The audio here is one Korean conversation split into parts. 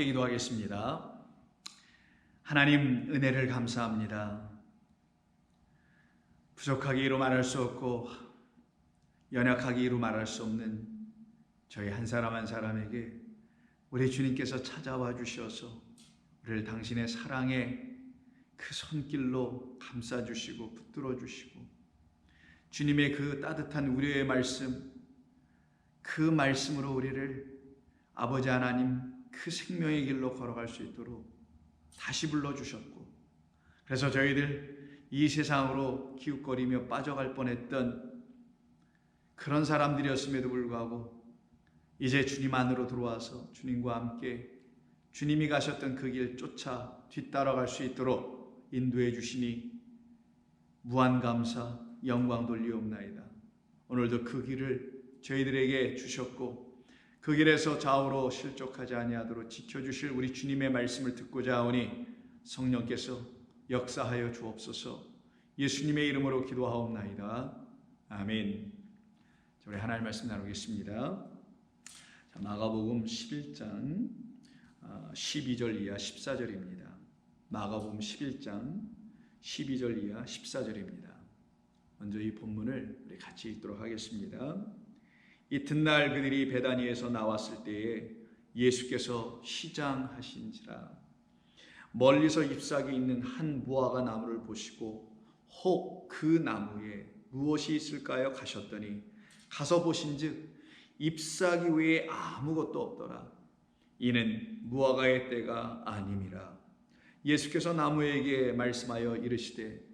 함께 기도하겠습니다. 하나님, 은혜를 감사합니다. 부족하기 이루 말할 수 없고 연약하기 이루 말할 수 없는 저희 한 사람 한 사람에게 우리 주님께서 찾아와 주셔서 우리를 당신의 사랑의 그 손길로 감싸주시고 붙들어 주시고 주님의 그 따뜻한 우려의 말씀, 그 말씀으로 우리를 아버지 하나님 그 생명의 길로 걸어갈 수 있도록 다시 불러주셨고, 그래서 저희들 이 세상으로 기웃거리며 빠져갈 뻔했던 그런 사람들이었음에도 불구하고 이제 주님 안으로 들어와서 주님과 함께 주님이 가셨던 그 길 쫓아 뒤따라갈 수 있도록 인도해 주시니 무한 감사 영광 돌리옵나이다. 오늘도 그 길을 저희들에게 주셨고 그 길에서 좌우로 실족하지 아니하도록 지켜주실 우리 주님의 말씀을 듣고자 하오니 성령께서 역사하여 주옵소서. 예수님의 이름으로 기도하옵나이다. 아멘. 우리 하나님 말씀 나누겠습니다. 마가복음 11장 12절 이하 14절입니다. 마가복음 11장 12절 이하 14절입니다. 먼저 이 본문을 우리 같이 읽도록 하겠습니다. 이튿날 그들이 베다니에서 나왔을 때에 예수께서 시장하신지라 멀리서 잎사귀 있는 한 무화과 나무를 보시고 혹 그 나무에 무엇이 있을까요? 가셨더니 가서 보신즉 잎사귀 외에 아무것도 없더라. 이는 무화과의 때가 아님이라. 예수께서 나무에게 말씀하여 이르시되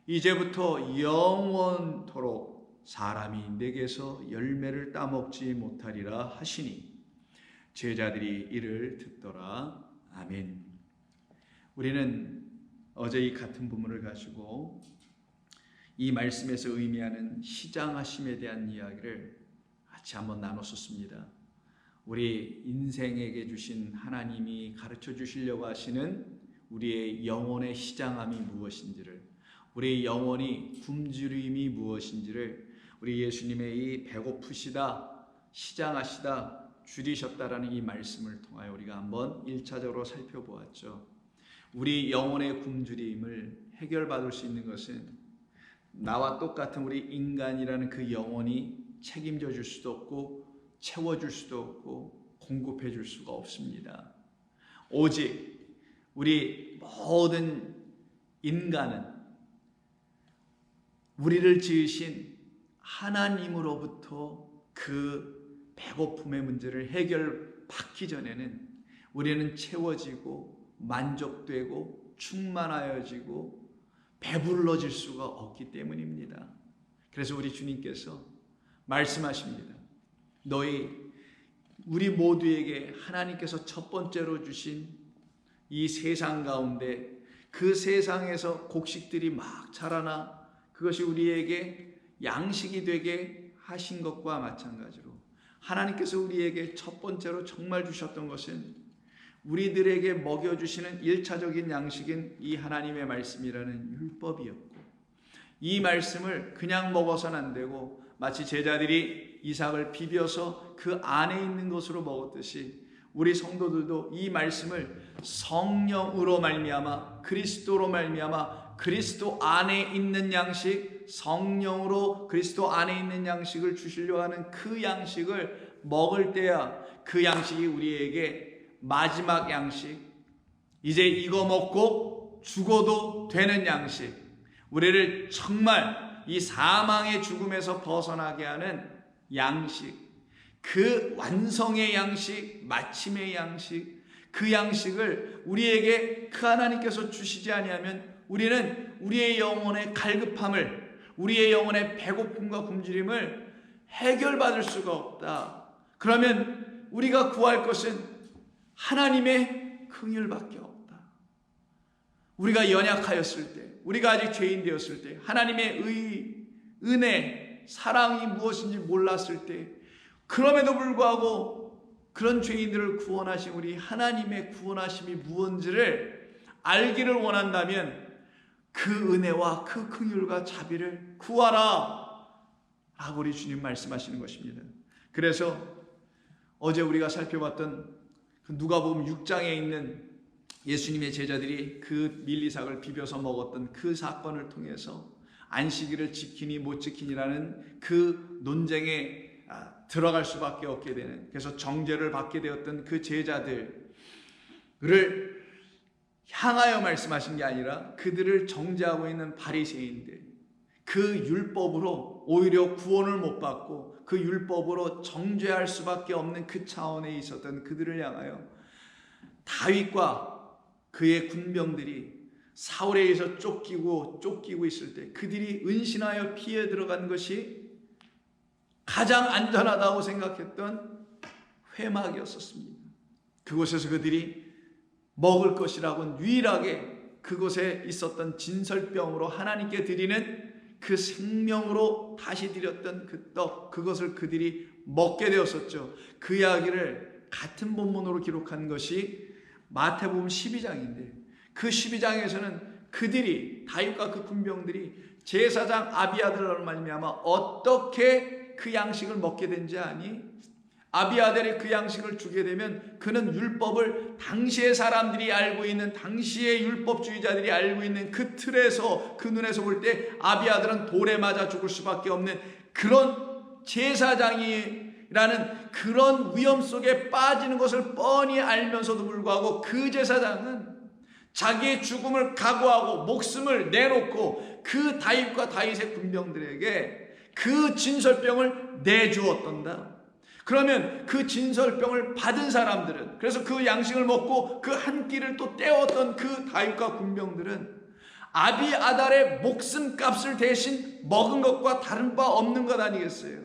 이제부터 영원토록 사람이 내게서 열매를 따먹지 못하리라 하시니 제자들이 이를 듣더라. 아멘. 우리는 어제 이 같은 부분을 가지고 이 말씀에서 의미하는 시장하심에 대한 이야기를 같이 한번 나눴었습니다. 우리 인생에게 주신 하나님이 가르쳐 주시려고 하시는 우리의 영혼의 시장함이 무엇인지를, 우리의 영혼이 굶주림이 무엇인지를 우리 예수님의 이 배고프시다, 시장하시다, 줄이셨다라는 이 말씀을 통하여 우리가 한번 1차적으로 살펴보았죠. 우리 영혼의 굶주림을 해결받을 수 있는 것은 나와 똑같은 우리 인간이라는 그 영혼이 책임져 줄 수도 없고 채워줄 수도 없고 공급해 줄 수가 없습니다. 오직 우리 모든 인간은 우리를 지으신 하나님으로부터 그 배고픔의 문제를 해결받기 전에는 우리는 채워지고 만족되고 충만하여지고 배불러질 수가 없기 때문입니다. 그래서 우리 주님께서 말씀하십니다. 우리 모두에게 하나님께서 첫 번째로 주신 이 세상 가운데 그 세상에서 곡식들이 막 자라나 그것이 우리에게 양식이 되게 하신 것과 마찬가지로 하나님께서 우리에게 첫 번째로 정말 주셨던 것은 우리들에게 먹여주시는 1차적인 양식인 이 하나님의 말씀이라는 율법이었고, 이 말씀을 그냥 먹어서는 안 되고 마치 제자들이 이삭을 비벼서 그 안에 있는 것으로 먹었듯이 우리 성도들도 이 말씀을 성령으로 말미암아 그리스도로 말미암아 그리스도 안에 있는 양식, 성령으로 그리스도 안에 있는 양식을 주시려 하는 그 양식을 먹을 때야 그 양식이 우리에게 마지막 양식, 이제 이거 먹고 죽어도 되는 양식, 우리를 정말 이 사망의 죽음에서 벗어나게 하는 양식, 그 완성의 양식, 마침의 양식, 그 양식을 우리에게 그 하나님께서 주시지 아니하면 우리는 우리의 영혼의 갈급함을, 우리의 영혼의 배고픔과 굶주림을 해결받을 수가 없다. 그러면 우리가 구할 것은 하나님의 긍휼밖에 없다. 우리가 연약하였을 때, 우리가 아직 죄인 되었을 때, 하나님의 은혜, 사랑이 무엇인지 몰랐을 때, 그럼에도 불구하고 그런 죄인들을 구원하신 우리 하나님의 구원하심이 무언지를 알기를 원한다면 그 은혜와 그 긍휼과 자비를 구하라 라고 우리 주님 말씀하시는 것입니다. 그래서 어제 우리가 살펴봤던 그 누가복음 6장에 있는 예수님의 제자들이 그 밀리삭을 비벼서 먹었던 그 사건을 통해서 안식일을 지키니 못 지키니라는 그 논쟁에 들어갈 수밖에 없게 되는, 그래서 정죄를 받게 되었던 그 제자들을 향하여 말씀하신 게 아니라 그들을 정죄하고 있는 바리새인들, 그 율법으로 오히려 구원을 못 받고 그 율법으로 정죄할 수밖에 없는 그 차원에 있었던 그들을 향하여 다윗과 그의 군병들이 사울에 의해서 쫓기고 있을 때 그들이 은신하여 피해 들어간 것이 가장 안전하다고 생각했던 회막이었었습니다. 그곳에서 그들이 먹을 것이라고는 유일하게 그곳에 있었던 진설병으로 하나님께 드리는 그 생명으로 다시 드렸던 그 떡, 그것을 그들이 먹게 되었었죠. 그 이야기를 같은 본문으로 기록한 것이 마태복음 12장인데, 그 12장에서는 그들이, 다윗과 그 군병들이 제사장 아비아들로 말미암아 어떻게 그 양식을 먹게 된지 아니? 아비아들이 그 양식을 주게 되면 그는 율법을 당시의 사람들이 알고 있는, 당시의 율법주의자들이 알고 있는 그 틀에서, 그 눈에서 볼 때 아비아들은 돌에 맞아 죽을 수밖에 없는 그런 제사장이라는 그런 위험 속에 빠지는 것을 뻔히 알면서도 불구하고 그 제사장은 자기의 죽음을 각오하고 목숨을 내놓고 그 다윗과 다윗의 군병들에게 그 진설병을 내주었던다. 그러면 그 진설병을 받은 사람들은, 그래서 그 양식을 먹고 그 한 끼를 또 때웠던 그 다윗과 군병들은 아비아달의 목숨값을 대신 먹은 것과 다른 바 없는 것 아니겠어요?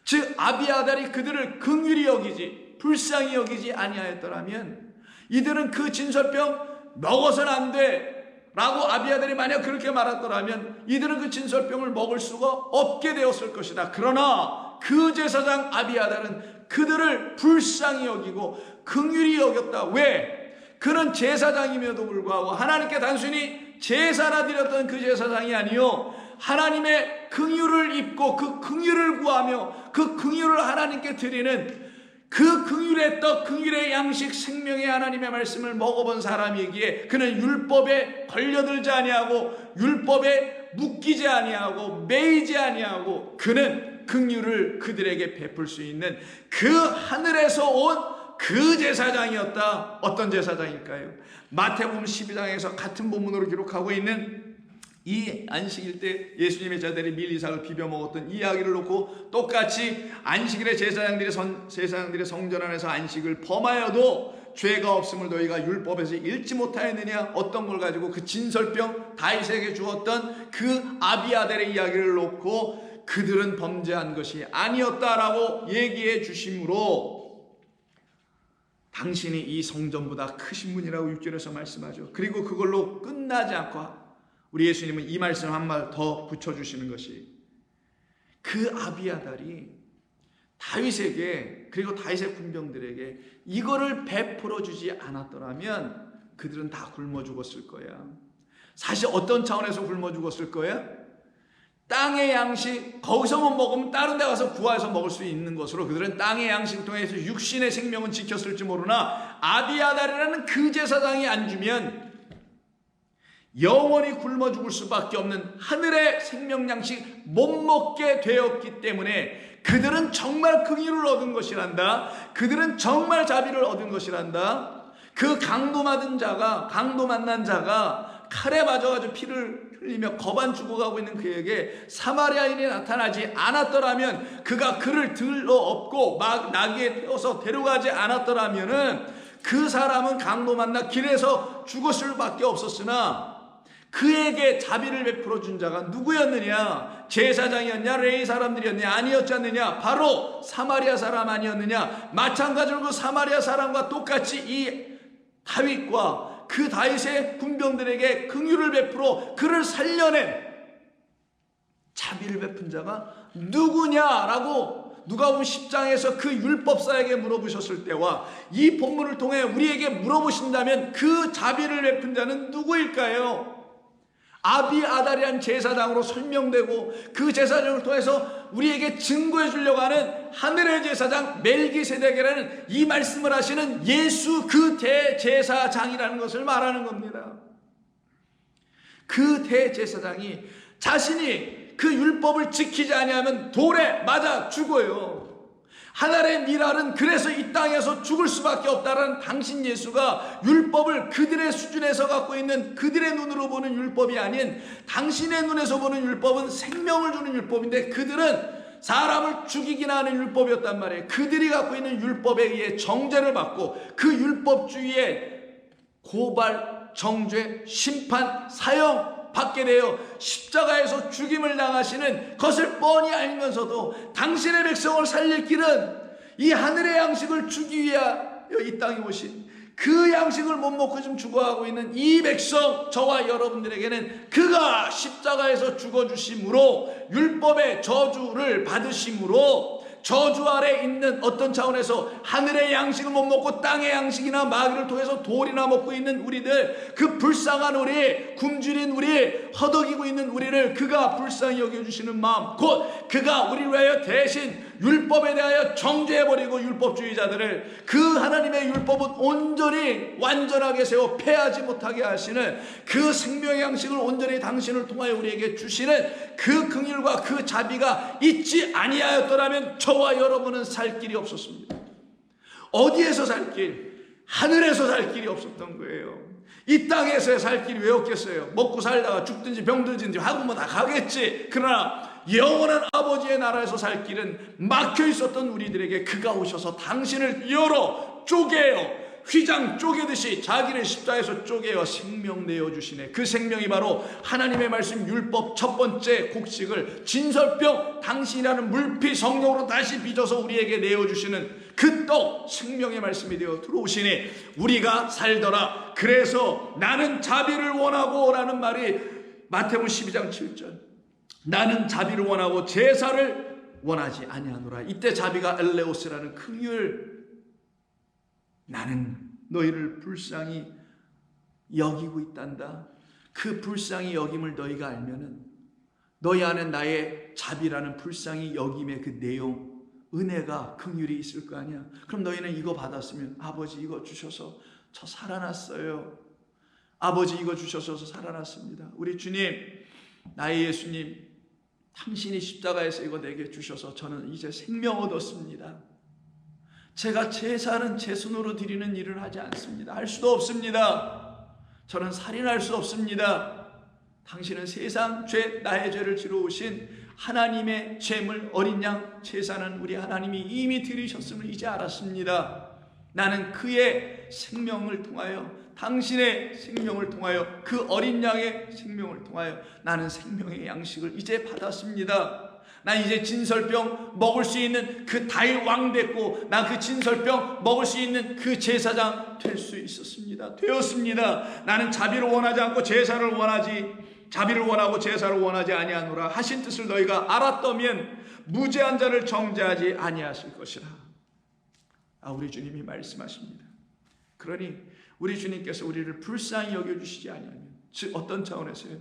즉 아비아달이 그들을 긍휼히 여기지 불쌍히 여기지 아니하였더라면 이들은 그 진설병 먹어서는 안 돼 라고 아비아달이 만약 그렇게 말했더라면 이들은 그 진설병을 먹을 수가 없게 되었을 것이다. 그러나 그 제사장 아비아달은 그들을 불쌍히 여기고 긍휼히 여겼다. 왜? 그는 제사장임에도 불구하고 하나님께 단순히 제사나 드렸던 그 제사장이 아니요, 하나님의 긍휼을 입고 그 긍휼을 구하며 그 긍휼을 하나님께 드리는 그 긍휼의 떡, 긍휼의 양식, 생명의 하나님의 말씀을 먹어본 사람이기에 그는 율법에 걸려들지 아니하고 율법에 묶이지 아니하고 매이지 아니하고 그는 긍휼을 그들에게 베풀 수 있는 그 하늘에서 온 그 제사장이었다. 어떤 제사장일까요? 마태복음 12장에서 같은 본문으로 기록하고 있는 이 안식일 때 예수님의 제자들이 밀리삭을 비벼 먹었던 이 이야기를 놓고 똑같이 안식일에 제사장들의 성전 안에서 안식을 범하여도 죄가 없음을 너희가 율법에서 읽지 못하였느냐? 어떤 걸 가지고 그 진설병 다윗에게 주었던 그 아비아델의 이야기를 놓고 그들은 범죄한 것이 아니었다라고 얘기해 주심으로 당신이 이 성전보다 크신 분이라고 6절에서 말씀하죠. 그리고 그걸로 끝나지 않고 우리 예수님은 이 말씀 한 말 더 붙여주시는 것이 그 아비아달이 다윗에게 그리고 다윗의 군병들에게 이거를 베풀어 주지 않았더라면 그들은 다 굶어 죽었을 거야. 사실 어떤 차원에서 굶어 죽었을 거야? 땅의 양식, 거기서만 먹으면 다른 데 가서 구하여서 먹을 수 있는 것으로 그들은 땅의 양식을 통해서 육신의 생명은 지켰을지 모르나 아비아달이라는 그 제사장이 안 주면 영원히 굶어 죽을 수밖에 없는 하늘의 생명 양식 못 먹게 되었기 때문에 그들은 정말 긍휼을 얻은 것이란다. 그들은 정말 자비를 얻은 것이란다. 그 강도 만난 자가 칼에 맞아가지고 피를 흘리며 거반 죽어가고 있는 그에게 사마리아인이 나타나지 않았더라면, 그가 그를 들러 업고 막 나귀에 태워서 데려가지 않았더라면은 그 사람은 강도 만나 길에서 죽었을 수밖에 없었으나 그에게 자비를 베풀어 준 자가 누구였느냐? 제사장이었냐? 레위 사람들이었냐? 아니었지 않느냐? 바로 사마리아 사람 아니었느냐? 마찬가지로 그 사마리아 사람과 똑같이 이 다윗과 그 다윗의 군병들에게 긍휼을 베풀어 그를 살려낸 자비를 베푼 자가 누구냐라고 누가복음 10장에서 그 율법사에게 물어보셨을 때와 이 본문을 통해 우리에게 물어보신다면 그 자비를 베푼 자는 누구일까요? 아비아달이란 제사장으로 설명되고 그 제사장을 통해서 우리에게 증거해 주려고 하는 하늘의 제사장 멜기세덱이라는 이 말씀을 하시는 예수 그 대제사장이라는 것을 말하는 겁니다. 그 대제사장이 자신이 그 율법을 지키지 아니하면 돌에 맞아 죽어요. 하늘의 미랄은 그래서 이 땅에서 죽을 수밖에 없다라는 당신 예수가 율법을 그들의 수준에서 갖고 있는 그들의 눈으로 보는 율법이 아닌 당신의 눈에서 보는 율법은 생명을 주는 율법인데 그들은 사람을 죽이기나 하는 율법이었단 말이에요. 그들이 갖고 있는 율법에 의해 정죄를 받고 그 율법주의에 고발, 정죄, 심판, 사형 받게 되어 십자가에서 죽임을 당하시는 것을 뻔히 알면서도 당신의 백성을 살릴 길은 이 하늘의 양식을 주기 위하여 이 땅에 오신 그 양식을 못 먹고 지금 죽어가고 있는 이 백성 저와 여러분들에게는 그가 십자가에서 죽어주심으로 율법의 저주를 받으심으로 저주 아래 있는 어떤 차원에서 하늘의 양식을 못 먹고 땅의 양식이나 마귀를 통해서 돌이나 먹고 있는 우리들, 그 불쌍한 우리, 굶주린 우리, 허덕이고 있는 우리를 그가 불쌍히 여겨주시는 마음, 곧 그가 우리를 위하여 대신 율법에 대하여 정죄해버리고 율법주의자들을 그 하나님의 율법은 온전히 완전하게 세워 패하지 못하게 하시는 그 생명의 양식을 온전히 당신을 통하여 우리에게 주시는 그 긍휼과 그 자비가 있지 아니하였더라면 저와 여러분은 살 길이 없었습니다. 어디에서 살 길? 하늘에서 살 길이 없었던 거예요. 이 땅에서 살 길이 왜 없겠어요? 먹고 살다가 죽든지 병들든지 하고 뭐 다 가겠지. 그러나 영원한 아버지의 나라에서 살 길은 막혀 있었던 우리들에게 그가 오셔서 당신을 열어 쪼개요. 휘장 쪼개듯이 자기를 십자에서 쪼개어 생명 내어주시네. 그 생명이 바로 하나님의 말씀 율법 첫 번째 곡식을 진설병 당신이라는 물피 성령으로 다시 빚어서 우리에게 내어주시는 그 떡 생명의 말씀이 되어 들어오시니 우리가 살더라. 그래서 나는 자비를 원하고 라는 말이 마태복음 12장 7절, 나는 자비를 원하고 제사를 원하지 아니하노라. 이때 자비가 엘레오스라는 긍휼, 나는 너희를 불쌍히 여기고 있단다. 그 불쌍히 여김을 너희가 알면은 너희 안에 나의 자비라는 불쌍히 여김의 그 내용, 은혜가 긍휼이 있을 거 아니야. 그럼 너희는 이거 받았으면 아버지 이거 주셔서 저 살아났어요. 아버지 이거 주셔서 살아났습니다. 우리 주님, 나의 예수님, 당신이 십자가에서 이거 내게 주셔서 저는 이제 생명 얻었습니다. 제가 제사는 제 손으로 드리는 일을 하지 않습니다. 할 수도 없습니다. 저는 살인할 수 없습니다. 당신은 세상 죄, 나의 죄를 지러 오신 하나님의 제물 어린 양 제사는 우리 하나님이 이미 드리셨음을 이제 알았습니다. 나는 그의 생명을 통하여, 당신의 생명을 통하여, 그 어린 양의 생명을 통하여 나는 생명의 양식을 이제 받았습니다. 난 이제 진설병 먹을 수 있는 그 다윗 왕 됐고, 난 그 진설병 먹을 수 있는 그 제사장 될 수 있었습니다. 되었습니다. 나는 자비를 원하지 않고 제사를 원하지, 자비를 원하고 제사를 원하지 아니하노라 하신 뜻을 너희가 알았다면 무죄한 자를 정죄하지 아니하실 것이라. 우리 주님이 말씀하십니다. 그러니 우리 주님께서 우리를 불쌍히 여겨주시지 아니하면, 즉 어떤 차원에서요?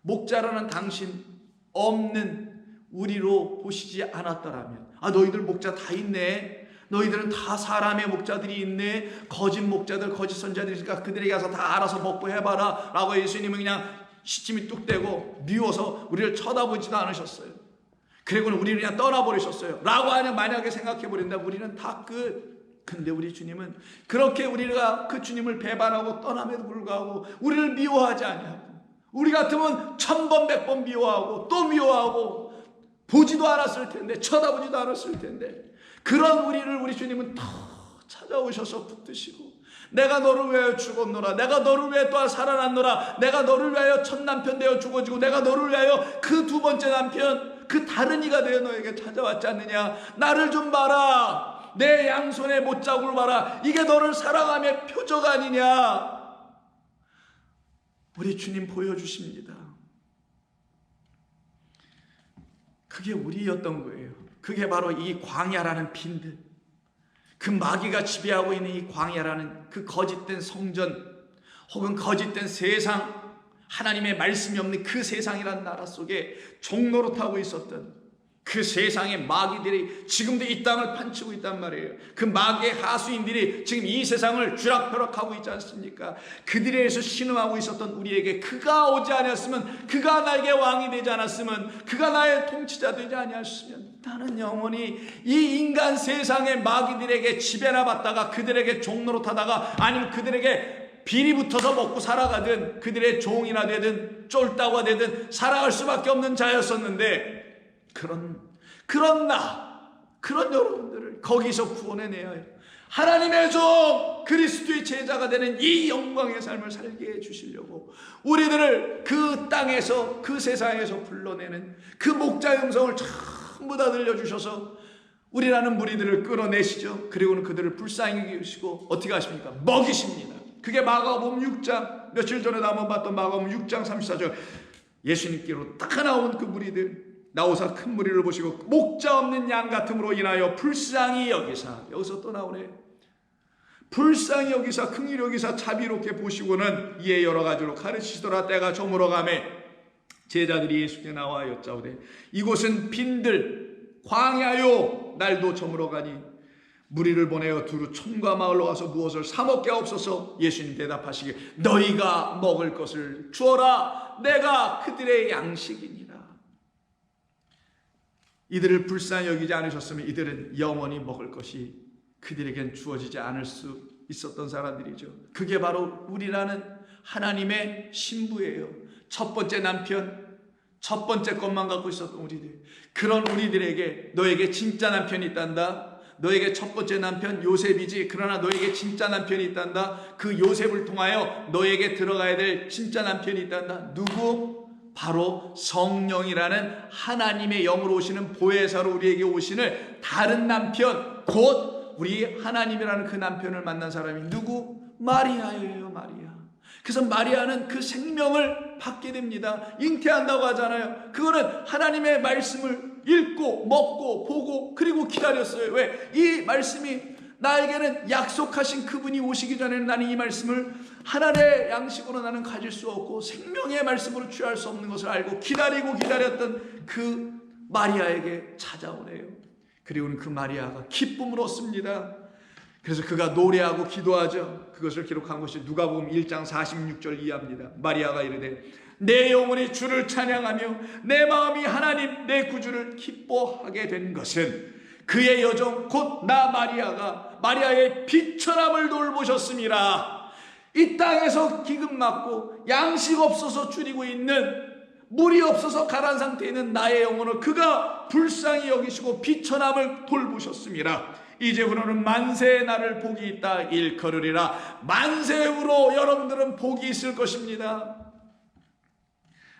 목자라는 당신 없는 우리로 보시지 않았더라면, 너희들 목자 다 있네, 너희들은 다 사람의 목자들이 있네, 거짓 목자들, 거짓 선자들이 있으니까 그들에게 가서 다 알아서 먹고 해봐라 라고 예수님은 그냥 시침이 뚝 떼고 미워서 우리를 쳐다보지도 않으셨어요. 그리고는 우리를 그냥 떠나버리셨어요 라고 하면 만약에 생각해버린다면 우리는 다 끝. 근데 우리 주님은 그렇게 우리가 그 주님을 배반하고 떠남에도 불구하고 우리를 미워하지 아니하고, 우리 같으면 1000번 100번 미워하고 또 미워하고 보지도 않았을 텐데, 쳐다보지도 않았을 텐데, 그런 우리를 우리 주님은 더 찾아오셔서 붙드시고, 내가 너를 위하여 죽었노라, 내가 너를 위하여 또한 살아났노라, 내가 너를 위하여 첫 남편 되어 죽어지고 내가 너를 위하여 그 두 번째 남편, 그 다른 이가 되어 너에게 찾아왔지 않느냐. 나를 좀 봐라, 내 양손의 못자국을 봐라, 이게 너를 사랑함의 표적 아니냐. 우리 주님 보여주십니다. 그게 우리였던 거예요. 그게 바로 이 광야라는 빈들, 그 마귀가 지배하고 있는 이 광야라는 그 거짓된 성전 혹은 거짓된 세상, 하나님의 말씀이 없는 그 세상이라는 나라 속에 종노릇하고 있었던 그 세상의 마귀들이 지금도 이 땅을 판치고 있단 말이에요. 그 마귀의 하수인들이 지금 이 세상을 쥐락펴락하고 있지 않습니까? 그들에 의해서 신음하고 있었던 우리에게 그가 오지 않았으면, 그가 나에게 왕이 되지 않았으면, 그가 나의 통치자 되지 아니하셨으면 나는 영원히 이 인간 세상의 마귀들에게 지배나 받다가 그들에게 종로로 타다가 아니면 그들에게 비리 붙어서 먹고 살아가든 그들의 종이나 되든 쫄다가 되든 살아갈 수밖에 없는 자였었는데, 그런 여러분들을 거기서 구원해내야 해요. 하나님의 종 그리스도의 제자가 되는 이 영광의 삶을 살게 해주시려고 우리들을 그 땅에서, 그 세상에서 불러내는 그 목자의 음성을 전부 다 들려주셔서 우리라는 무리들을 끌어내시죠. 그리고는 그들을 불쌍히 여기시고 어떻게 하십니까? 먹이십니다. 그게 마가복음 6장, 며칠 전에도 한번 봤던 마가복음 6장 34절, 예수님께로 딱 나온 그 무리들 나오사 큰 무리를 보시고 목자 없는 양 같음으로 인하여 불쌍히 여기사, 여기서 또 나오네. 불쌍히 여기사, 긍휼히 여기사 자비롭게 보시고는 이에 여러 가지로 가르치시더라. 때가 저물어가매 제자들이 예수께 나와 여짜오되 이곳은 빈들 광야요, 날도 저물어가니 무리를 보내어 두루 촌과 마을로 가서 무엇을 사 먹게 없어서. 예수님 대답하시길 너희가 먹을 것을 주어라. 내가 그들의 양식이니라. 이들을 불쌍히 여기지 않으셨으면 이들은 영원히 먹을 것이 그들에겐 주어지지 않을 수 있었던 사람들이죠. 그게 바로 우리라는 하나님의 신부예요. 첫 번째 남편, 첫 번째 것만 갖고 있었던 우리들. 그런 우리들에게 너에게 진짜 남편이 있단다. 너에게 첫 번째 남편 요셉이지, 그러나 너에게 진짜 남편이 있단다. 그 요셉을 통하여 너에게 들어가야 될 진짜 남편이 있단다. 누구? 바로 성령이라는 하나님의 영으로 오시는 보혜사로 우리에게 오시는 다른 남편, 곧 우리 하나님이라는 그 남편을 만난 사람이 누구? 마리아예요. 마리아. 그래서 마리아는 그 생명을 받게 됩니다. 잉태한다고 하잖아요. 그거는 하나님의 말씀을 읽고 먹고 보고 그리고 기다렸어요. 왜? 이 말씀이 나에게는 약속하신 그분이 오시기 전에는 나는 이 말씀을 하나님의 양식으로 나는 가질 수 없고 생명의 말씀으로 취할 수 없는 것을 알고 기다리고 기다렸던 그 마리아에게 찾아오네요. 그리고는 그 마리아가 기쁨을 얻습니다. 그래서 그가 노래하고 기도하죠. 그것을 기록한 것이 누가복음 1장 46절 이하입니다. 마리아가 이르되 내 영혼이 주를 찬양하며 내 마음이 하나님 내 구주를 기뻐하게 된 것은 그의 여종 곧 나 마리아가 마리아의 비천함을 돌보셨음이라. 이 땅에서 기금 맞고 양식 없어서 줄이고 있는, 물이 없어서 가란 상태에 있는 나의 영혼을 그가 불쌍히 여기시고 비천함을 돌보셨음이라. 이제부터는 만세의 날을 복이 있다 일컬으리라. 만세후로 여러분들은 복이 있을 것입니다.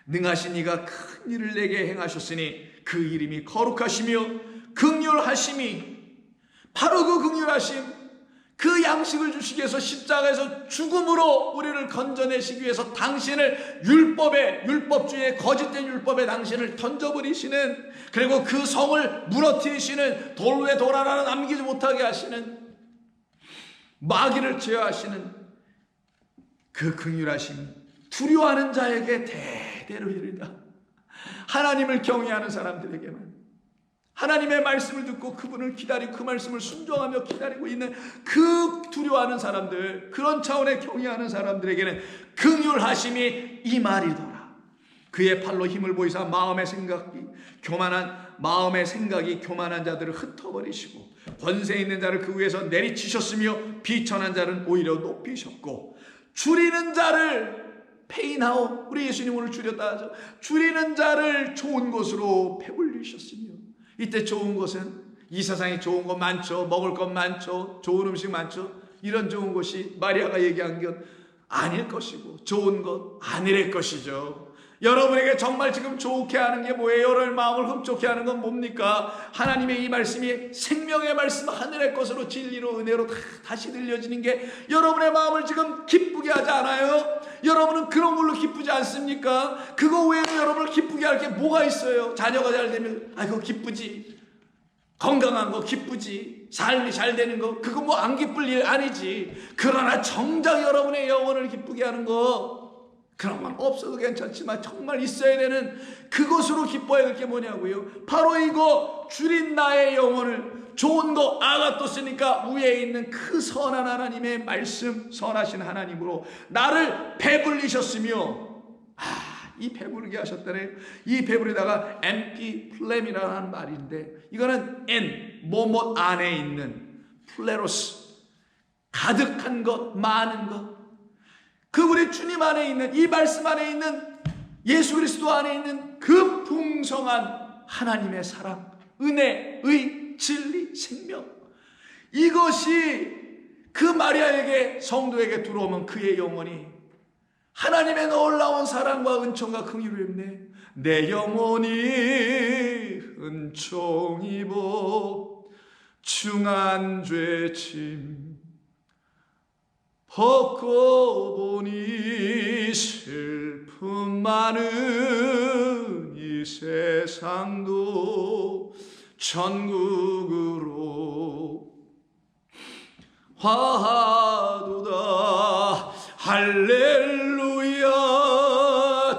능하신 이가 큰 일을 내게 행하셨으니 그 이름이 거룩하시며 긍휼하심이, 바로 그 긍휼하심, 그 양식을 주시기 위해서 십자가에서 죽음으로 우리를 건져내시기 위해서 당신을 율법주의의 거짓된 율법에 당신을 던져버리시는, 그리고 그 성을 무너뜨리시는, 돌 위에 돌 하나 남기지 못하게 하시는, 마귀를 제어하시는 그 긍휼하심이 두려워하는 자에게 대대로 이르다. 하나님을 경외하는 사람들에게만, 하나님의 말씀을 듣고 그분을 기다리고 그 말씀을 순종하며 기다리고 있는 그 두려워하는 사람들, 그런 차원의 경외하는 사람들에게는 긍휼하심이 임하리더라. 그의 팔로 힘을 보이사 마음의 생각이 교만한 자들을 흩어버리시고 권세 있는 자를 그 위에서 내리치셨으며 비천한 자는 오히려 높이셨고 줄이는 자를 페인하오, 우리 예수님 오늘 줄였다 하죠. 줄이는 자를 좋은 것으로 배불리셨으며, 이때 좋은 것은 이 세상에 좋은 것 많죠. 먹을 것 많죠. 좋은 음식 많죠. 이런 좋은 것이 마리아가 얘기한 것 아닐 것이고 좋은 것 아니랄 것이죠. 여러분에게 정말 지금 좋게 하는 게 뭐예요? 여러분의 마음을 흡족해 하는 건 뭡니까? 하나님의 이 말씀이 생명의 말씀, 하늘의 것으로 진리로 은혜로 다시 들려지는 게 여러분의 마음을 지금 기쁘게 하지 않아요? 여러분은 그런 걸로 기쁘지 않습니까? 그거 외에도 여러분을 기쁘게 할 게 뭐가 있어요? 자녀가 잘 되면 그거 기쁘지. 건강한 거 기쁘지. 삶이 잘 되는 거 그거 뭐 안 기쁠 일 아니지. 그러나 정작 여러분의 영혼을 기쁘게 하는 거, 그런 건 없어도 괜찮지만 정말 있어야 되는 그것으로 기뻐야 될 게 뭐냐고요? 바로 이거 줄인 나의 영혼을 좋은 거 아가토스니까 위에 있는 그 선한 하나님의 말씀, 선하신 하나님으로 나를 배불리셨으며, 이 배부르게 하셨다네요. 이 배부르다가 empty phlegm이라는 말인데, 이거는 뭐뭐 안에 있는 플레로스, 가득한 것, 많은 것, 그 우리 주님 안에 있는, 이 말씀 안에 있는, 예수 그리스도 안에 있는 그 풍성한 하나님의 사랑, 은혜, 의, 진리, 생명, 이것이 그 마리아에게, 성도에게 들어오면 그의 영혼이 하나님의 놀라운 사랑과 은총과 긍휼을 입네. 내 영혼이 은총 입어 중한 죄짐 벗고 보니 슬픔 많은 이 세상도 천국으로 화하도다. 할렐루야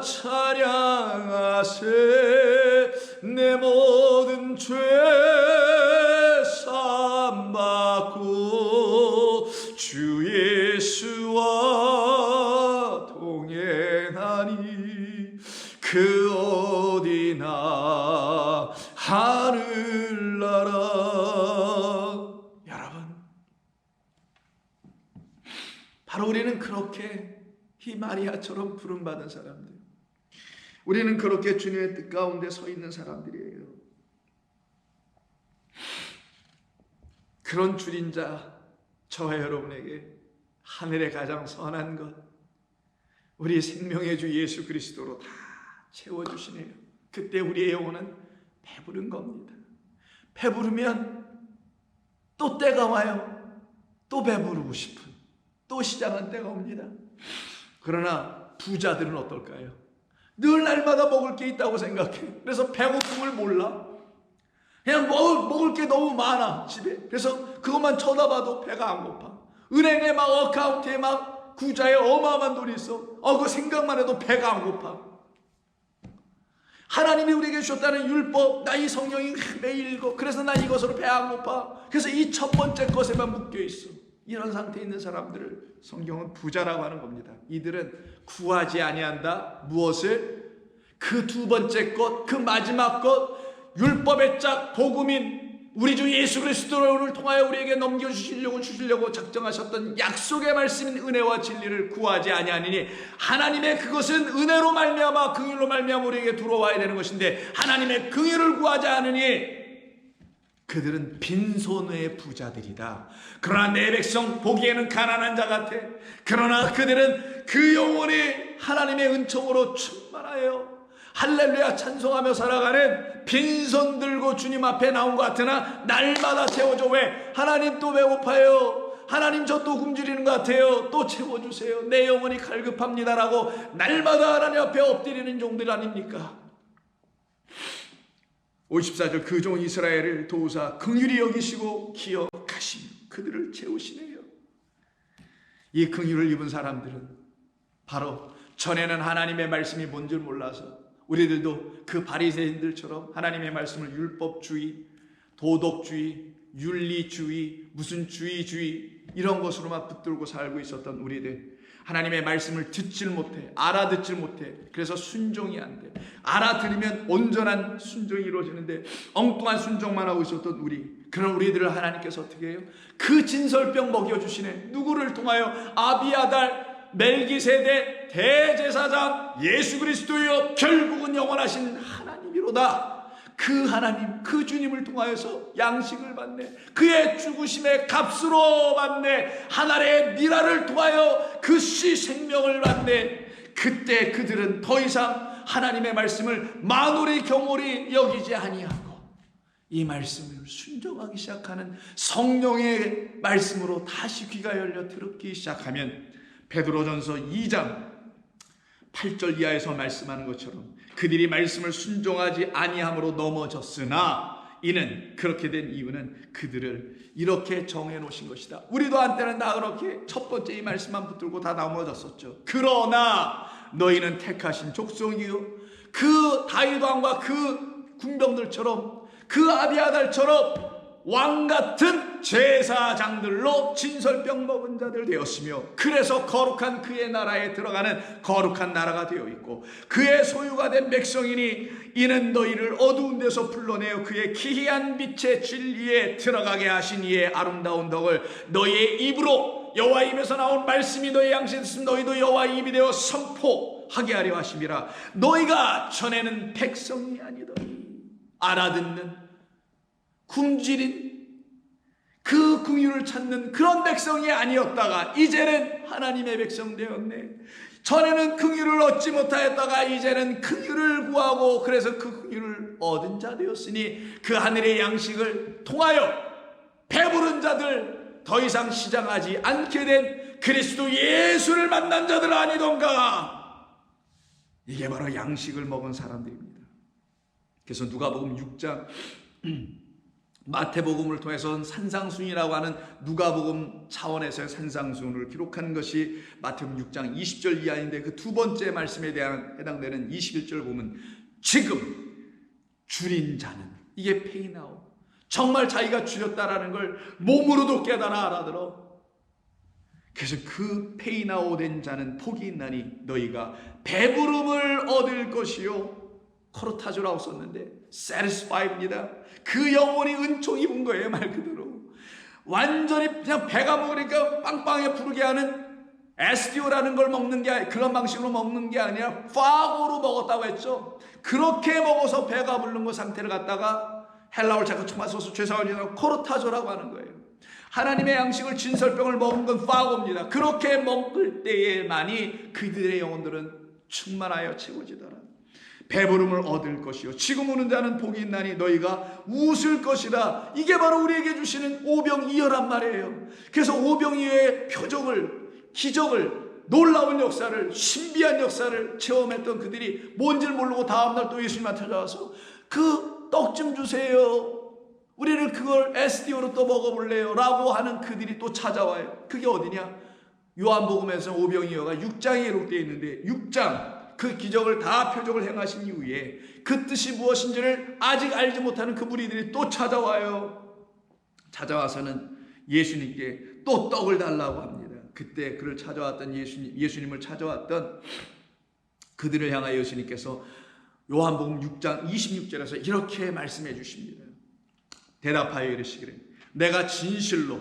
찬양하세. 내 모든 죄 사함받고 주 예수와 동행하니 그 어디나 하늘나라. 여러분, 바로 우리는 그렇게 이 마리아처럼 부름받은 사람들, 우리는 그렇게 주님의 뜻 가운데 서 있는 사람들이에요. 그런 줄인 자, 저와 여러분에게 하늘의 가장 선한 것, 우리 생명의 주 예수 그리스도로 다 채워주시네요. 그때 우리의 영혼은 배부른 겁니다. 배부르면 또 때가 와요. 또 배부르고 싶은, 또 시작한 때가 옵니다. 그러나 부자들은 어떨까요? 늘 날마다 먹을 게 있다고 생각해. 그래서 배고픔을 몰라. 그냥 먹을 게 너무 많아, 집에. 그래서 그것만 쳐다봐도 배가 안 고파. 은행에 막 어카운트에 막 구자에 어마어마한 돈이 있어. 그 생각만 해도 배가 안 고파. 하나님이 우리에게 주셨다는 율법, 나 이 성경이 매일 읽어. 그래서 나 이것으로 배 안 고파. 그래서 이 첫 번째 것에만 묶여 있어. 이런 상태에 있는 사람들을 성경은 부자라고 하는 겁니다. 이들은 구하지 아니한다. 무엇을? 그 두 번째 것, 그 마지막 것, 율법의 짝 복음인 우리 주 예수 그리스도를 통하여 우리에게 주시려고 작정하셨던 약속의 말씀인 은혜와 진리를 구하지 아니하니니, 하나님의 그것은 은혜로 말미암아 긍휼로 말미암아 우리에게 들어와야 되는 것인데, 하나님의 긍휼을 구하지 않으니 그들은 빈손의 부자들이다. 그러나 내 백성 보기에는 가난한 자 같아. 그러나 그들은 그 영혼이 하나님의 은총으로 충만하여 할렐루야 찬송하며 살아가는 빈손 들고 주님 앞에 나온 것 같으나 날마다 채워줘. 왜? 하나님 또 배고파요. 하나님 저 또 굶주리는 것 같아요. 또 채워주세요. 내 영혼이 갈급합니다라고 날마다 하나님 앞에 엎드리는 종들 아닙니까? 54절, 그 종 이스라엘을 도우사 긍휼히 여기시고 기억하시며 그들을 채우시네요. 이 긍휼을 입은 사람들은 바로 전에는 하나님의 말씀이 뭔 줄 몰라서 우리들도 그 바리새인들처럼 하나님의 말씀을 율법주의, 도덕주의, 윤리주의, 무슨 주의 이런 것으로만 붙들고 살고 있었던 우리들, 하나님의 말씀을 듣질 못해, 알아듣질 못해. 그래서 순종이 안 돼. 알아들으면 온전한 순종이 이루어지는데 엉뚱한 순종만 하고 있었던 그런 우리들을 하나님께서 어떻게 해요? 그 진설병 먹여주시네. 누구를 통하여? 아비아달, 멜기세덱, 대제사장, 예수 그리스도여 결국은 영원하신 하나님이로다. 그 하나님, 그 주님을 통하여서 양식을 받네. 그의 죽으심의 값으로 받네. 하늘의 미라를 통하여 그 씨 생명을 받네. 그때 그들은 더 이상 하나님의 말씀을 만홀히 경홀히 여기지 아니하고 이 말씀을 순종하기 시작하는 성령의 말씀으로 다시 귀가 열려 들었기 시작하면 베드로전서 2장 8절 이하에서 말씀하는 것처럼 그들이 말씀을 순종하지 아니함으로 넘어졌으나 이는 그렇게 된 이유는 그들을 이렇게 정해 놓으신 것이다. 우리도 한때는 다 그렇게 첫 번째 이 말씀만 붙들고 다 넘어졌었죠. 그러나 너희는 택하신 족속이요 그 다윗 왕과 그 군병들처럼 그 아비아달처럼 왕같은 제사장들로 진설병 먹은 자들 되었으며 그래서 거룩한 그의 나라에 들어가는 거룩한 나라가 되어 있고 그의 소유가 된 백성이니 이는 너희를 어두운 데서 불러내어 그의 기이한 빛의 진리에 들어가게 하신 이의 아름다운 덕을 너희의 입으로 여호와의 입에서 나온 말씀이 너희 양식이 됐으면 너희도 여호와의 입이 되어 선포하게 하려 하심이라. 너희가 전에는 백성이 아니더니 알아듣는 굶주린 그 긍휼을 찾는 그런 백성이 아니었다가 이제는 하나님의 백성 되었네. 전에는 긍휼을 얻지 못하였다가 이제는 긍휼을 구하고 그래서 그 긍휼을 얻은 자 되었으니 그 하늘의 양식을 통하여 배부른 자들 더 이상 시장하지 않게 된 그리스도 예수를 만난 자들 아니던가. 이게 바로 양식을 먹은 사람들입니다. 그래서 누가복음 6장 마태복음을 통해서 산상순이라고 하는 누가복음 차원에서의 산상순을 기록한 것이 마태복음 6장 20절 이하인데 그 두 번째 말씀에 대한 해당되는 21절 보면 지금 줄인 자는 이게 페이나오 정말 자기가 줄였다라는 걸 몸으로도 깨달아 알아들어. 그래서 그 페이나오 된 자는 복이 있나니 너희가 배부름을 얻을 것이요 코르타조라고 썼는데 satisfied입니다. 그 영혼이 은총 입은 거예요. 말 그대로 완전히 그냥 배가 먹으니까 빵빵하게 부르게 하는 에스디오라는 걸 먹는 게 그런 방식으로 먹는 게 아니라 파고로 먹었다고 했죠. 그렇게 먹어서 배가 부른 거 상태를 갖다가 헬라어를 자꾸 처음 써서 죄송합니다. 코르타조라고 하는 거예요. 하나님의 양식을 진설병을 먹은 건 파고입니다. 그렇게 먹을 때에만이 그들의 영혼들은 충만하여 채워지더라. 배부름을 얻을 것이요 지금 오는 자는 복이 있나니 너희가 웃을 것이다. 이게 바로 우리에게 주시는 오병이어란 말이에요. 그래서 오병이어의 표적을 기적을 놀라운 역사를 신비한 역사를 체험했던 그들이 뭔지를 모르고 다음날 또 예수님한테 찾아와서 그 떡 좀 주세요. 우리는 그걸 SDO로 또 먹어볼래요 라고 하는 그들이 또 찾아와요. 그게 어디냐? 요한복음에서 오병이어가 6장에 기록되어 있는데 6장 그 기적을 다 표적을 행하신 이후에 그 뜻이 무엇인지를 아직 알지 못하는 그 무리들이 또 찾아와요. 찾아와서는 예수님께 또 떡을 달라고 합니다. 그때 그를 찾아왔던 예수님을 찾아왔던 그들을 향하여 예수님께서 요한복음 6장 26절에서 이렇게 말씀해 주십니다. 대답하여 이르시기를 내가 진실로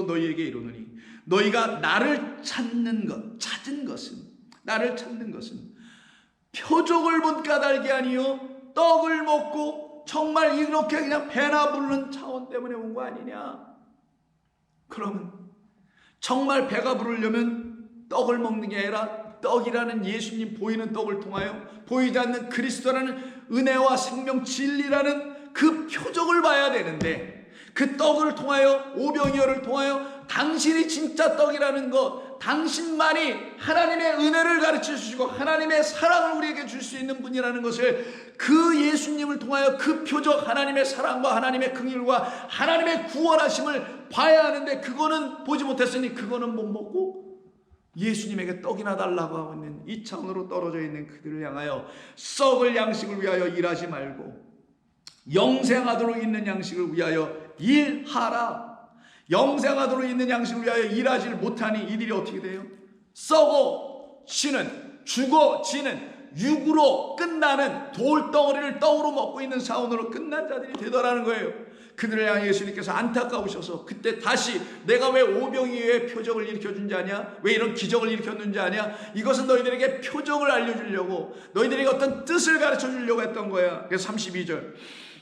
너희에게 이르노니 너희가 나를 찾는 것은 표적을 못 까닭이 아니요 떡을 먹고 정말 이렇게 그냥 배나 부르는 차원 때문에 온 거 아니냐. 그러면 정말 배가 부르려면 떡을 먹는 게 아니라 떡이라는 예수님 보이는 떡을 통하여 보이지 않는 그리스도라는 은혜와 생명 진리라는 그 표적을 봐야 되는데 그 떡을 통하여 오병이어를 통하여 당신이 진짜 떡이라는 것 당신만이 하나님의 은혜를 가르쳐 주시고 하나님의 사랑을 우리에게 줄 수 있는 분이라는 것을 그 예수님을 통하여 그 표적 하나님의 사랑과 하나님의 긍휼과 하나님의 구원하심을 봐야 하는데 그거는 보지 못했으니 그거는 못 먹고 예수님에게 떡이나 달라고 하고 있는 이 차원으로 떨어져 있는 그들을 향하여 썩을 양식을 위하여 일하지 말고 영생하도록 있는 양식을 위하여 일하라. 영생하도록 있는 양식을 위하여 일하지 못하니 이들이 어떻게 돼요? 썩어지는 죽어지는 육으로 끝나는 돌덩어리를 떡으로 먹고 있는 사원으로 끝난 자들이 되더라는 거예요. 그들을 향해 예수님께서 안타까우셔서 그때 다시 내가 왜 오병이어의 표적을 일으켜준 자냐? 왜 이런 기적을 일으켰는지 아냐? 이것은 너희들에게 표적을 알려주려고 너희들에게 어떤 뜻을 가르쳐 주려고 했던 거야. 그래서 32절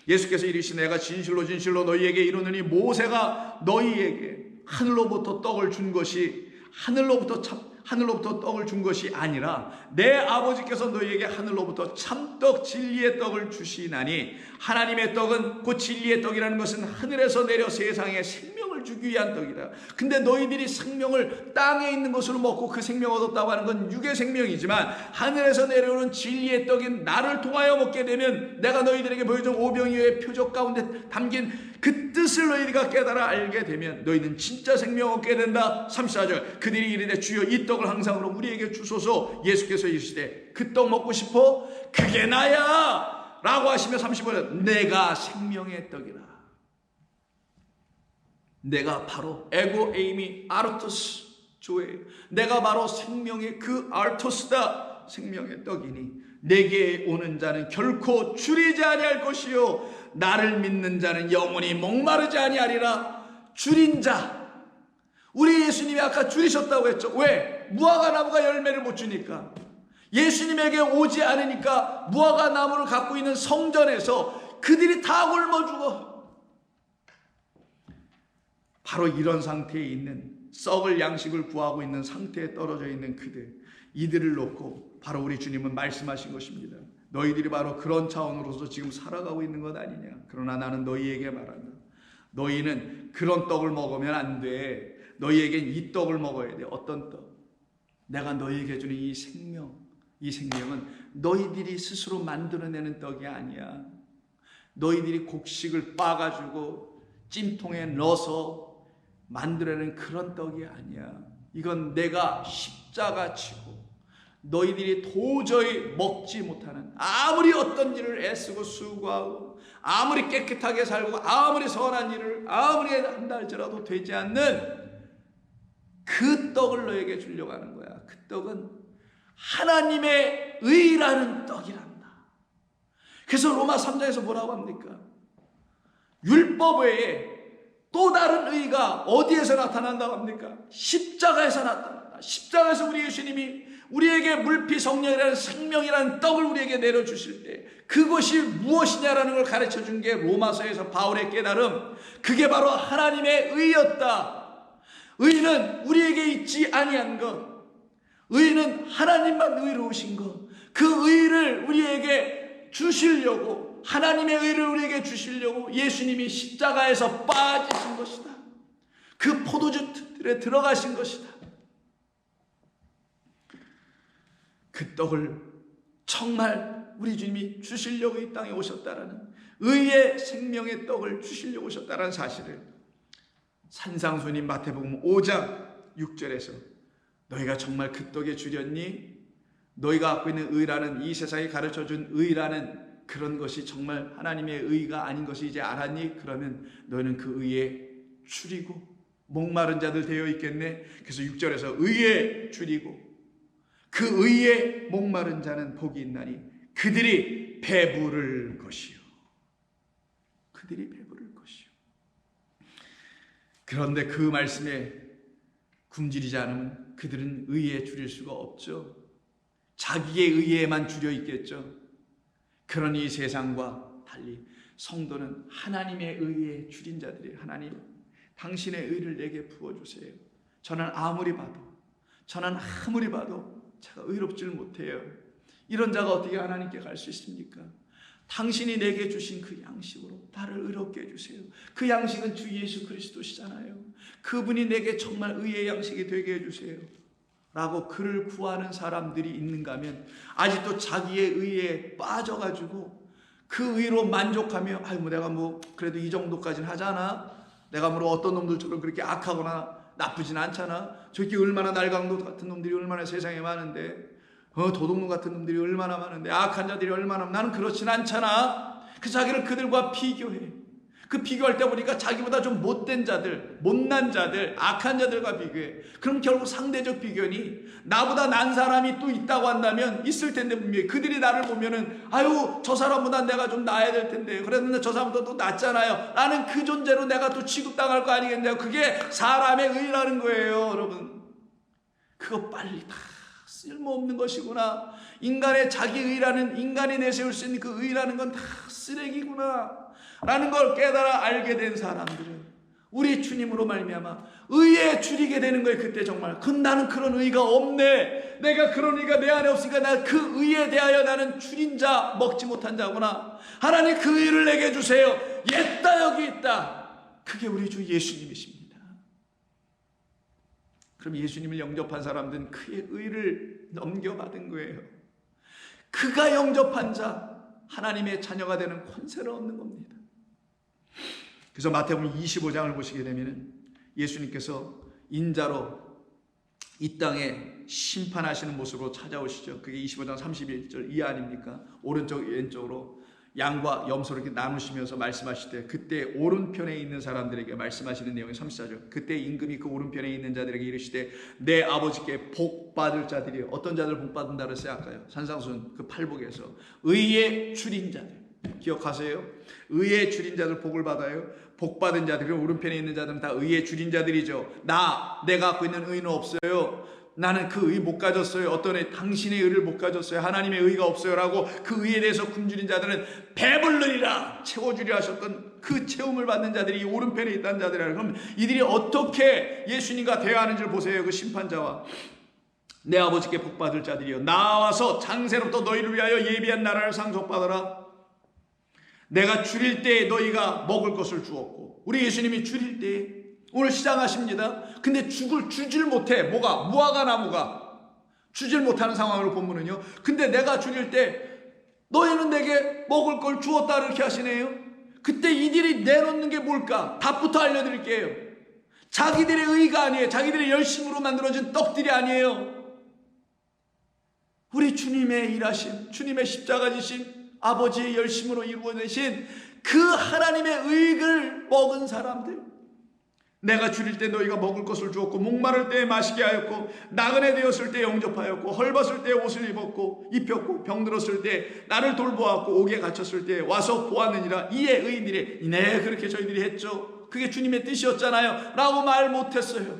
예수께서 이르시되 내가 진실로 너희에게 이르노니 모세가 너희에게 하늘로부터 떡을 준 것이 하늘로부터 떡을 준 것이 아니라 내 아버지께서 너희에게 하늘로부터 참떡 진리의 떡을 주시나니 하나님의 떡은 곧 진리의 떡이라는 것은 하늘에서 내려 세상에 생명을 주기 위한 떡이다. 근데 너희들이 생명을 땅에 있는 것으로 먹고 그 생명 얻었다고 하는 건 육의 생명이지만 하늘에서 내려오는 진리의 떡인 나를 통하여 먹게 되면 내가 너희들에게 보여준 오병이어의 표적 가운데 담긴 그 뜻을 너희가 깨달아 알게 되면 너희는 진짜 생명 얻게 된다. 34절 그들이 이르되 주여 이 떡을 항상으로 우리에게 주소서. 예수께서 이르시되 그 떡 먹고 싶어? 그게 나야 라고 하시며 35절 내가 생명의 떡이라. 내가 바로 에고 에이미 아르토스 조에 내가 바로 생명의 그 아르토스다. 생명의 떡이니 내게 오는 자는 결코 줄이지 아니할 것이요 나를 믿는 자는 영원히 목마르지 아니하리라. 줄인 자, 우리 예수님이 아까 줄이셨다고 했죠. 왜? 무화과 나무가 열매를 못 주니까. 예수님에게 오지 않으니까 무화과 나무를 갖고 있는 성전에서 그들이 다 굶어 죽어. 바로 이런 상태에 있는, 썩을 양식을 구하고 있는 상태에 떨어져 있는 그들, 이들을 놓고 바로 우리 주님은 말씀하신 것입니다. 너희들이 바로 그런 차원으로서 지금 살아가고 있는 것 아니냐. 그러나 나는 너희에게 말한다. 너희는 그런 떡을 먹으면 안 돼. 너희에겐 이 떡을 먹어야 돼. 어떤 떡? 내가 너희에게 주는 이 생명, 이 생명은 너희들이 스스로 만들어내는 떡이 아니야. 너희들이 곡식을 빻아가지고 찜통에 넣어서 만들어내는 그런 떡이 아니야. 이건 내가 십자가 지고 너희들이 도저히 먹지 못하는, 아무리 어떤 일을 애쓰고 수고하고 아무리 깨끗하게 살고 아무리 선한 일을 아무리 한다 할지라도 되지 않는 그 떡을 너에게 주려고 하는 거야. 그 떡은 하나님의 의라는 떡이란다. 그래서 로마 3장에서 뭐라고 합니까? 율법 외에 또 다른 의가 어디에서 나타난다고 합니까? 십자가에서 나타난다. 십자가에서 우리 예수님이 우리에게 물피 성령이라는 생명이라는 떡을 우리에게 내려주실 때 그것이 무엇이냐라는 걸 가르쳐준 게 로마서에서 바울의 깨달음, 그게 바로 하나님의 의였다. 의는 우리에게 있지 아니한 것, 의는 하나님만 의로우신 것, 그 의를 우리에게 주시려고, 하나님의 의를 우리에게 주시려고 예수님이 십자가에서 빠지신 것이다. 그 포도주 틀에 들어가신 것이다. 그 떡을 정말 우리 주님이 주시려고 이 땅에 오셨다라는, 의의 생명의 떡을 주시려고 오셨다라는 사실을 산상수님 마태복음 5장 6절에서 너희가 정말 그 떡에 주렸니? 너희가 갖고 있는 의라는, 이 세상이 가르쳐준 의라는 그런 것이 정말 하나님의 의가 아닌 것이 이제 알았니? 그러면 너희는 그 의에 줄이고 목마른 자들 되어 있겠네. 그래서 6절에서 의에 줄이고 그 의에 목마른 자는 복이 있나니 그들이 배부를 것이요. 그들이 배부를 것이요. 그런데 그 말씀에 굶주리지 않으면 그들은 의에 줄일 수가 없죠. 자기의 의에만 줄여 있겠죠. 그러니 이 세상과 달리 성도는 하나님의 의에 줄인 자들이, 하나님 당신의 의를 내게 부어주세요. 저는 아무리 봐도 제가 의롭지를 못해요. 이런 자가 어떻게 하나님께 갈 수 있습니까? 당신이 내게 주신 그 양식으로 나를 의롭게 해주세요. 그 양식은 주 예수 그리스도시잖아요. 그분이 내게 정말 의의 양식이 되게 해주세요 라고 그를 구하는 사람들이 있는가 하면 아직도 자기의 의에 빠져가지고 그 의로 만족하며 내가 그래도 이 정도까지는 하잖아. 내가 어떤 놈들처럼 그렇게 악하거나 나쁘진 않잖아. 저렇게 얼마나 날강도 같은 놈들이 얼마나 세상에 많은데, 도둑놈 같은 놈들이 얼마나 많은데, 악한 자들이 얼마나, 나는 그렇진 않잖아. 그 자기를 그들과 비교해. 그 비교할 때 보니까 자기보다 좀 못된 자들, 못난 자들, 악한 자들과 비교해. 그럼 결국 상대적 비교니 나보다 난 사람이 또 있다고 한다면 있을 텐데, 분명히 그들이 나를 보면은 저 사람보다 내가 좀 나아야 될 텐데, 그랬는데 저 사람보다 또 낫잖아요 라는 그 존재로 내가 또 취급당할 거 아니겠냐고. 그게 사람의 의라는 거예요. 여러분, 그거 빨리 다 쓸모없는 것이구나. 인간의 자기 의라는, 인간이 내세울 수 있는 그 의라는 건 다 쓰레기구나 라는 걸 깨달아 알게 된 사람들은 우리 주님으로 말미암아 의에 줄이게 되는 거예요. 그때 정말 나는 그런 의가 없네. 내가 그런 의가 내 안에 없으니까 나 그 의에 대하여 나는 줄인 자, 먹지 못한 자구나. 하나님 그 의를 내게 주세요. 옛다 여기 있다. 그게 우리 주 예수님이십니다. 그럼 예수님을 영접한 사람들은 그의 의를 넘겨받은 거예요. 그가 영접한 자, 하나님의 자녀가 되는 권세를 얻는 겁니다. 그래서 마태복음 25장을 보시게 되면 예수님께서 인자로 이 땅에 심판하시는 모습으로 찾아오시죠. 그게 25장 31절 이하 아닙니까? 오른쪽 왼쪽으로 양과 염소를 이렇게 나누시면서 말씀하실 때 그때 오른편에 있는 사람들에게 말씀하시는 내용이 34절. 그때 임금이 그 오른편에 있는 자들에게 이르시되 내 아버지께 복 받을 자들이요. 어떤 자들 복 받는다고 생각할까요? 산상순 그 팔복에서 의의 줄인 자들. 기억하세요? 의의 줄인 자들 복을 받아요. 복 받은 자들, 오른편에 있는 자들은 다 의의 줄인 자들이죠. 내가 갖고 있는 의는 없어요. 나는 그 의 못 가졌어요. 어떤 애 당신의 의를 못 가졌어요. 하나님의 의가 없어요. 라고 그 의에 대해서 굶주린 자들은 배불르리라 채워주리라 하셨던 그 채움을 받는 자들이 오른편에 있다는 자들이라. 그럼 이들이 어떻게 예수님과 대화하는지를 보세요. 그 심판자와 내 아버지께 복 받을 자들이여 나와서 장세로부터 너희를 위하여 예비한 나라를 상속받으라. 내가 줄일 때에 너희가 먹을 것을 주었고, 우리 예수님이 줄일 때에 오늘 시장하십니다. 근데 주질 못해. 뭐가? 무화과 나무가 주질 못하는 상황으로 본문은요. 근데 내가 줄일 때 너희는 내게 먹을 걸 주었다 이렇게 하시네요. 그때 이들이 내놓는 게 뭘까? 답부터 알려드릴게요. 자기들의 의가 아니에요. 자기들의 열심으로 만들어진 떡들이 아니에요. 우리 주님의 일하심, 주님의 십자가 지심, 아버지의 열심으로 이루어내신 그 하나님의 의를 먹은 사람들. 내가 줄일 때 너희가 먹을 것을 주었고, 목마를 때에 마시게 하였고, 나그네 되었을 때 영접하였고, 헐벗을 때 옷을 입혔고, 병들었을 때 나를 돌보았고, 옥에 갇혔을 때 와서 보았느니라. 이에 의인들이 네 그렇게 저희들이 했죠. 그게 주님의 뜻이었잖아요 라고 말 못했어요.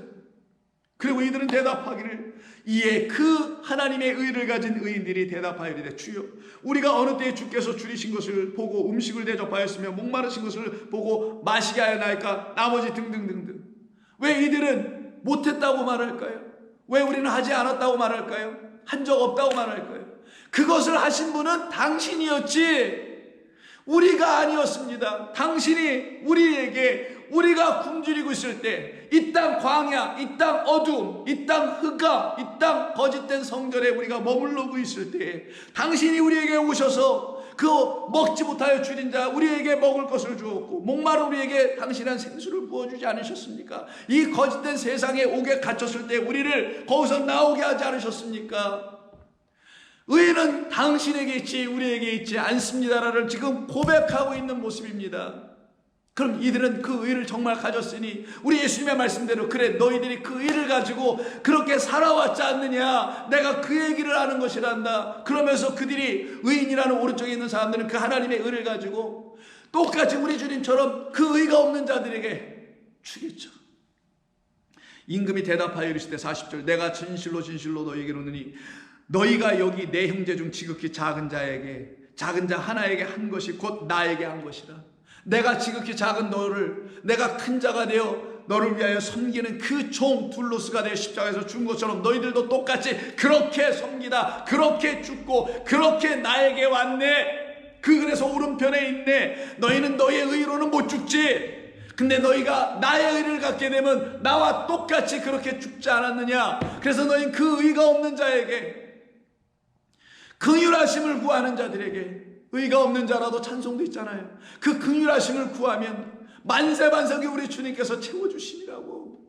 그리고 이들은 대답하기를, 이에 그 하나님의 의를 가진 의인들이 대답하이르되 주여 우리가 어느 때에 주께서 줄이신 것을 보고 음식을 대접하였으며 목마르신 것을 보고 마시게 하였나이까. 나머지 등등등등. 왜 이들은 못했다고 말할까요? 왜 우리는 하지 않았다고 말할까요? 한 적 없다고 말할까요? 그것을 하신 분은 당신이었지 우리가 아니었습니다. 당신이 우리에게 우리가 굶주리고 있을 때 이 땅 광야, 이 땅 어둠, 이 땅 흑암, 이 땅 거짓된 성전에 우리가 머물러고 있을 때 당신이 우리에게 오셔서 그 먹지 못하여 줄인 자 우리에게 먹을 것을 주었고, 목마른 우리에게 당신은 생수를 부어주지 않으셨습니까? 이 거짓된 세상에 옥에 갇혔을 때 우리를 거기서 나오게 하지 않으셨습니까? 의는 당신에게 있지 우리에게 있지 않습니다라를 지금 고백하고 있는 모습입니다. 그럼 이들은 그 의를 정말 가졌으니 우리 예수님의 말씀대로 그래 너희들이 그 의를 가지고 그렇게 살아왔지 않느냐, 내가 그 얘기를 하는 것이란다. 그러면서 그들이 의인이라는 오른쪽에 있는 사람들은 그 하나님의 의를 가지고 똑같이 우리 주님처럼 그 의가 없는 자들에게 주겠죠. 임금이 대답하여 이르시되 40절 내가 진실로 진실로 너희에게 이르노니 너희가 여기 내 형제 중 지극히 작은 자 하나에게 한 것이 곧 나에게 한 것이라. 내가 지극히 작은 너를 내가 큰 자가 되어 너를 위하여 섬기는 그 종 둘로스가 되어 십자가에서 죽은 것처럼 너희들도 똑같이 그렇게 섬기다 그렇게 죽고 그렇게 나에게 왔네. 그래서 오른편에 있네. 너희는 너희의 의로는 못 죽지. 근데 너희가 나의 의를 갖게 되면 나와 똑같이 그렇게 죽지 않았느냐. 그래서 너희는 그 의가 없는 자에게, 긍휼하심을 구하는 자들에게, 의가 없는 자라도 찬송도 있잖아요. 그 긍휼하심을 구하면 만세반석이 우리 주님께서 채워주심이라고.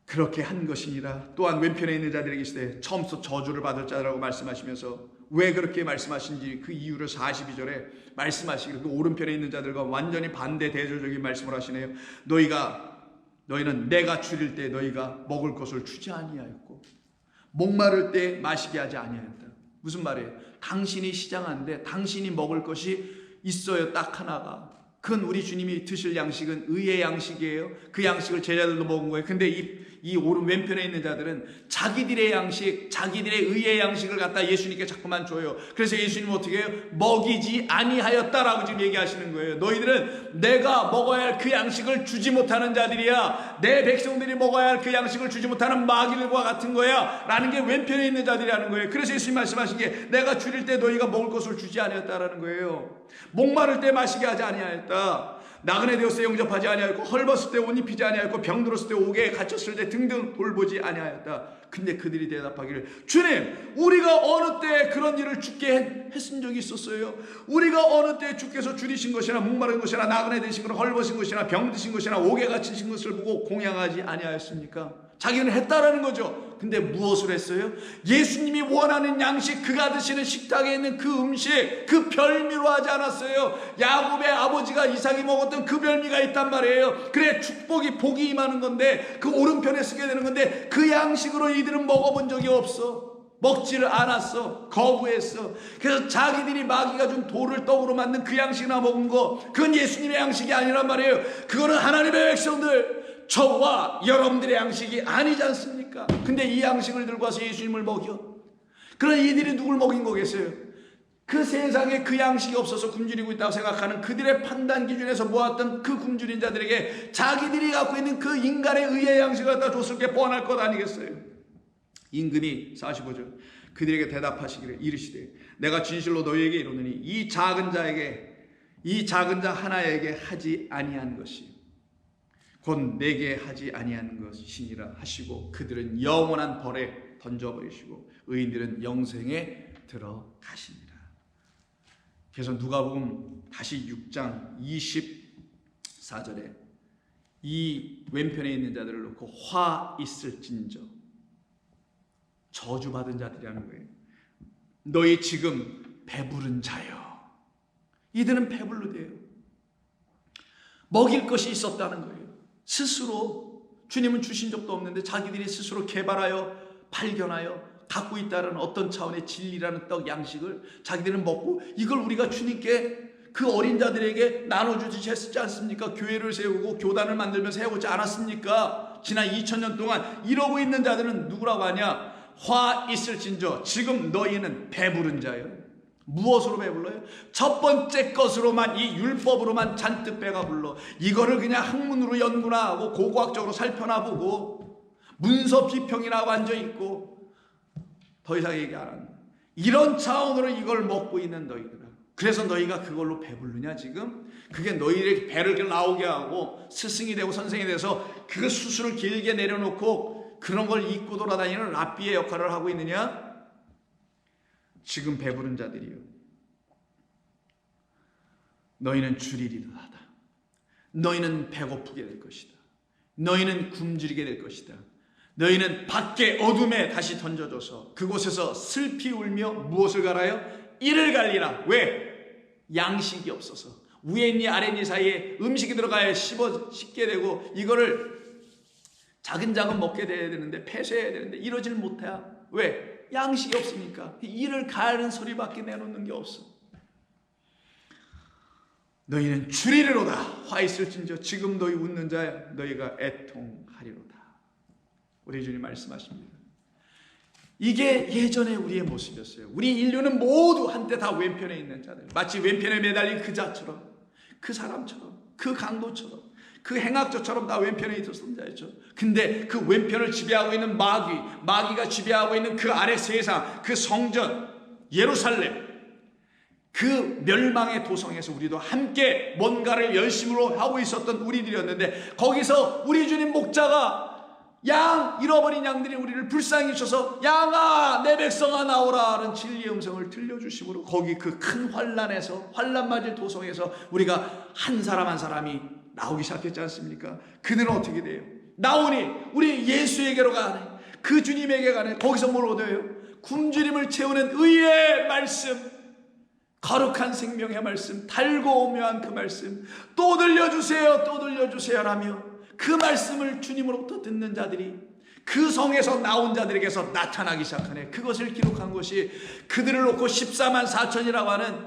그렇게 한 것이니라. 또한 왼편에 있는 자들에게 이르시되 처음부터 저주를 받을 자라고 말씀하시면서 왜 그렇게 말씀하신지 그 이유를 42절에 말씀하시기를, 그 오른편에 있는 자들과 완전히 반대 대조적인 말씀을 하시네요. 너희는 내가 줄일 때 너희가 먹을 것을 주지 아니하였고 목마를 때 마시게 하지 아니하였다. 무슨 말이에요? 당신이 시장하는데 당신이 먹을 것이 있어요. 딱 하나가. 그건 우리 주님이 드실 양식은 의의 양식이에요. 그 양식을 제자들도 먹은 거예요. 근데 이 오른 왼편에 있는 자들은 자기들의 양식, 자기들의 의의 양식을 갖다 예수님께 자꾸만 줘요. 그래서 예수님은 어떻게 해요? 먹이지 아니하였다라고 지금 얘기하시는 거예요. 너희들은 내가 먹어야 할 그 양식을 주지 못하는 자들이야. 내 백성들이 먹어야 할 그 양식을 주지 못하는 마귀들과 같은 거야 라는 게 왼편에 있는 자들이라는 거예요. 그래서 예수님 말씀하신 게 내가 줄일 때 너희가 먹을 것을 주지 아니하였다라는 거예요. 목마를 때 마시게 하지 아니하였다. 나그네 되었을 때 영접하지 아니하였고 헐벗을 때 옷 입히지 아니하였고 병들었을 때 옥에 갇혔을 때 등등 돌보지 아니하였다. 근데 그들이 대답하기를 주님 우리가 어느 때 그런 일을 주께 했은 적이 있었어요? 우리가 어느 때 주께서 줄이신 것이나 목마른 것이나 나그네 되신 것이나 헐벗은 것이나 병드신 것이나 옥에 갇히신 것을 보고 공양하지 아니하였습니까? 자기는 했다라는 거죠. 근데 무엇을 했어요? 예수님이 원하는 양식, 그가 드시는 식탁에 있는 그 음식, 그 별미로 하지 않았어요. 야곱의 아버지가 이삭이 먹었던 그 별미가 있단 말이에요. 그래 축복이 복이 임하는 건데 그 오른편에 쓰게 되는 건데 그 양식으로 이들은 먹어본 적이 없어. 먹지를 않았어. 거부했어. 그래서 자기들이 마귀가 준 돌을 떡으로 만든 그 양식이나 먹은 거, 그건 예수님의 양식이 아니란 말이에요. 그거는 하나님의 백성들, 저와 여러분들의 양식이 아니지 않습니까? 근데 이 양식을 들고 와서 예수님을 먹여. 그럼 이들이 누굴 먹인 거겠어요? 그 세상에 그 양식이 없어서 굶주리고 있다고 생각하는 그들의 판단 기준에서 모았던 그 굶주린 자들에게 자기들이 갖고 있는 그 인간의 의의 양식을 갖다 줬을 게 뻔할 것 아니겠어요? 임금이 45절 그들에게 대답하시기를 이르시되 내가 진실로 너희에게 이르노니 이 작은 자 하나에게 하지 아니한 것이 곧 내게 하지 아니한 것이니라 하시고 그들은 영원한 벌에 던져버리시고 의인들은 영생에 들어가시니라. 그래서 누가복음 다시 6장 24절에 이 왼편에 있는 자들을 놓고 화 있을진저, 저주받은 자들이라는 거예요. 너희 지금 배부른 자여. 이들은 배불르대요. 먹일 것이 있었다는 거예요. 스스로 주님은 주신 적도 없는데 자기들이 스스로 개발하여 발견하여 갖고 있다는 어떤 차원의 진리라는 떡 양식을 자기들은 먹고 이걸 우리가 주님께 그 어린 자들에게 나눠주지 했지 않습니까? 교회를 세우고 교단을 만들면서 해오지 않았습니까? 지난 2000년 동안 이러고 있는 자들은 누구라고 하냐? 화 있을진저 지금 너희는 배부른 자예요. 무엇으로 배불러요? 첫 번째 것으로만, 이 율법으로만 잔뜩 배가 불러. 이거를 그냥 학문으로 연구나 하고 고고학적으로 살펴나 보고 문서 비평이나 앉아있고 더 이상 얘기 안 합니다. 이런 차원으로 이걸 먹고 있는 너희들아. 그래서 너희가 그걸로 배부르냐 지금? 그게 너희의 배를 나오게 하고 스승이 되고 선생이 돼서 그 수술을 길게 내려놓고 그런 걸 입고 돌아다니는 랍비의 역할을 하고 있느냐? 지금 배부른 자들이요. 너희는 줄이리로다. 너희는 배고프게 될 것이다. 너희는 굶주리게 될 것이다. 너희는 밖에 어둠에 다시 던져져서 그곳에서 슬피 울며 무엇을 갈아요? 이를 갈리라. 왜? 양식이 없어서 위에니 아래니 사이에 음식이 들어가야 씹게 되고 이거를 자근자근 먹게 돼야 되는데 폐쇄해야 되는데 이러질 못해. 왜? 양식이 없으니까. 이를 가르는 소리밖에 내놓는 게 없어. 너희는 줄이리로다. 화 있을진저 지금 너희 웃는 자야 너희가 애통하리로다. 우리 주님 말씀하십니다. 이게 예전에 우리의 모습이었어요. 우리 인류는 모두 한때 다 왼편에 있는 자들, 마치 왼편에 매달린 그 자처럼, 그 사람처럼, 그 강도처럼, 그 행악저처럼 다 왼편에 있었던 자였죠. 근데 그 왼편을 지배하고 있는 마귀가 지배하고 있는 그 아래 세상, 그 성전 예루살렘, 그 멸망의 도성에서 우리도 함께 뭔가를 열심으로 하고 있었던 우리들이었는데 거기서 우리 주님 목자가 잃어버린 양들이 우리를 불쌍히 여셔서 양아 내 백성아 나오라 하는 진리의 음성을 들려주심으로 거기 그 큰 환란에서 환란 맞을 도성에서 우리가 한 사람 한 사람이 나오기 시작했지 않습니까? 그들은 어떻게 돼요? 나오니 우리 예수에게로 가네. 그 주님에게 가네. 거기서 뭘 얻어요? 굶주림을 채우는 의의 말씀, 거룩한 생명의 말씀, 달고 오묘한 그 말씀, 또 들려주세요 또 들려주세요 라며 그 말씀을 주님으로부터 듣는 자들이 그 성에서 나온 자들에게서 나타나기 시작하네. 그것을 기록한 것이 그들을 놓고 14만 4천이라고 하는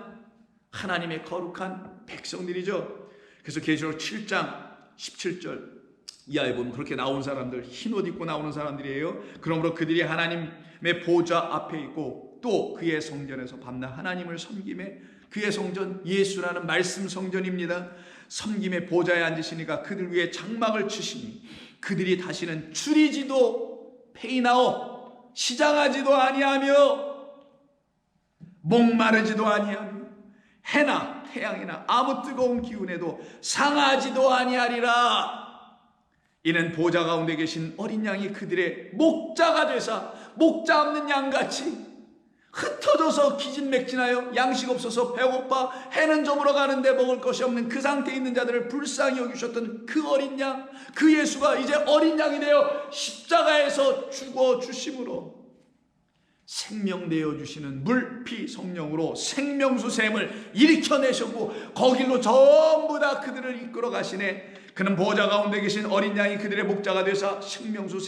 하나님의 거룩한 백성들이죠. 그래서 계시록 7장 17절 이하에 보면 그렇게 나온 사람들, 흰옷 입고 나오는 사람들이에요. 그러므로 그들이 하나님의 보좌 앞에 있고 또 그의 성전에서 밤낮 하나님을 섬김에, 그의 성전 예수라는 말씀 성전입니다. 섬김의 보좌에 앉으시니까 그들 위에 장막을 치시니 그들이 다시는 줄이지도 페이나오 시장하지도 아니하며 목마르지도 아니하며 해나 태양이나 아무 뜨거운 기운에도 상하지도 아니하리라. 이는 보좌 가운데 계신 어린 양이 그들의 목자가 되사 목자 없는 양같이 흩어져서 기진맥진하여 양식 없어서 배고파 해는 저물어 가는데 먹을 것이 없는 그 상태에 있는 자들을 불쌍히 여기셨던 그 어린 양, 그 예수가 이제 어린 양이 되어 십자가에서 죽어 주심으로 생명 내어 주시는 물, 피, 성령으로 생명수 샘을 일으켜내셨고 거길로 전부 다 그들을 이끌어 가시네. 그는 보좌 가운데 계신 어린 양이 그들의 목자가 되사 생명수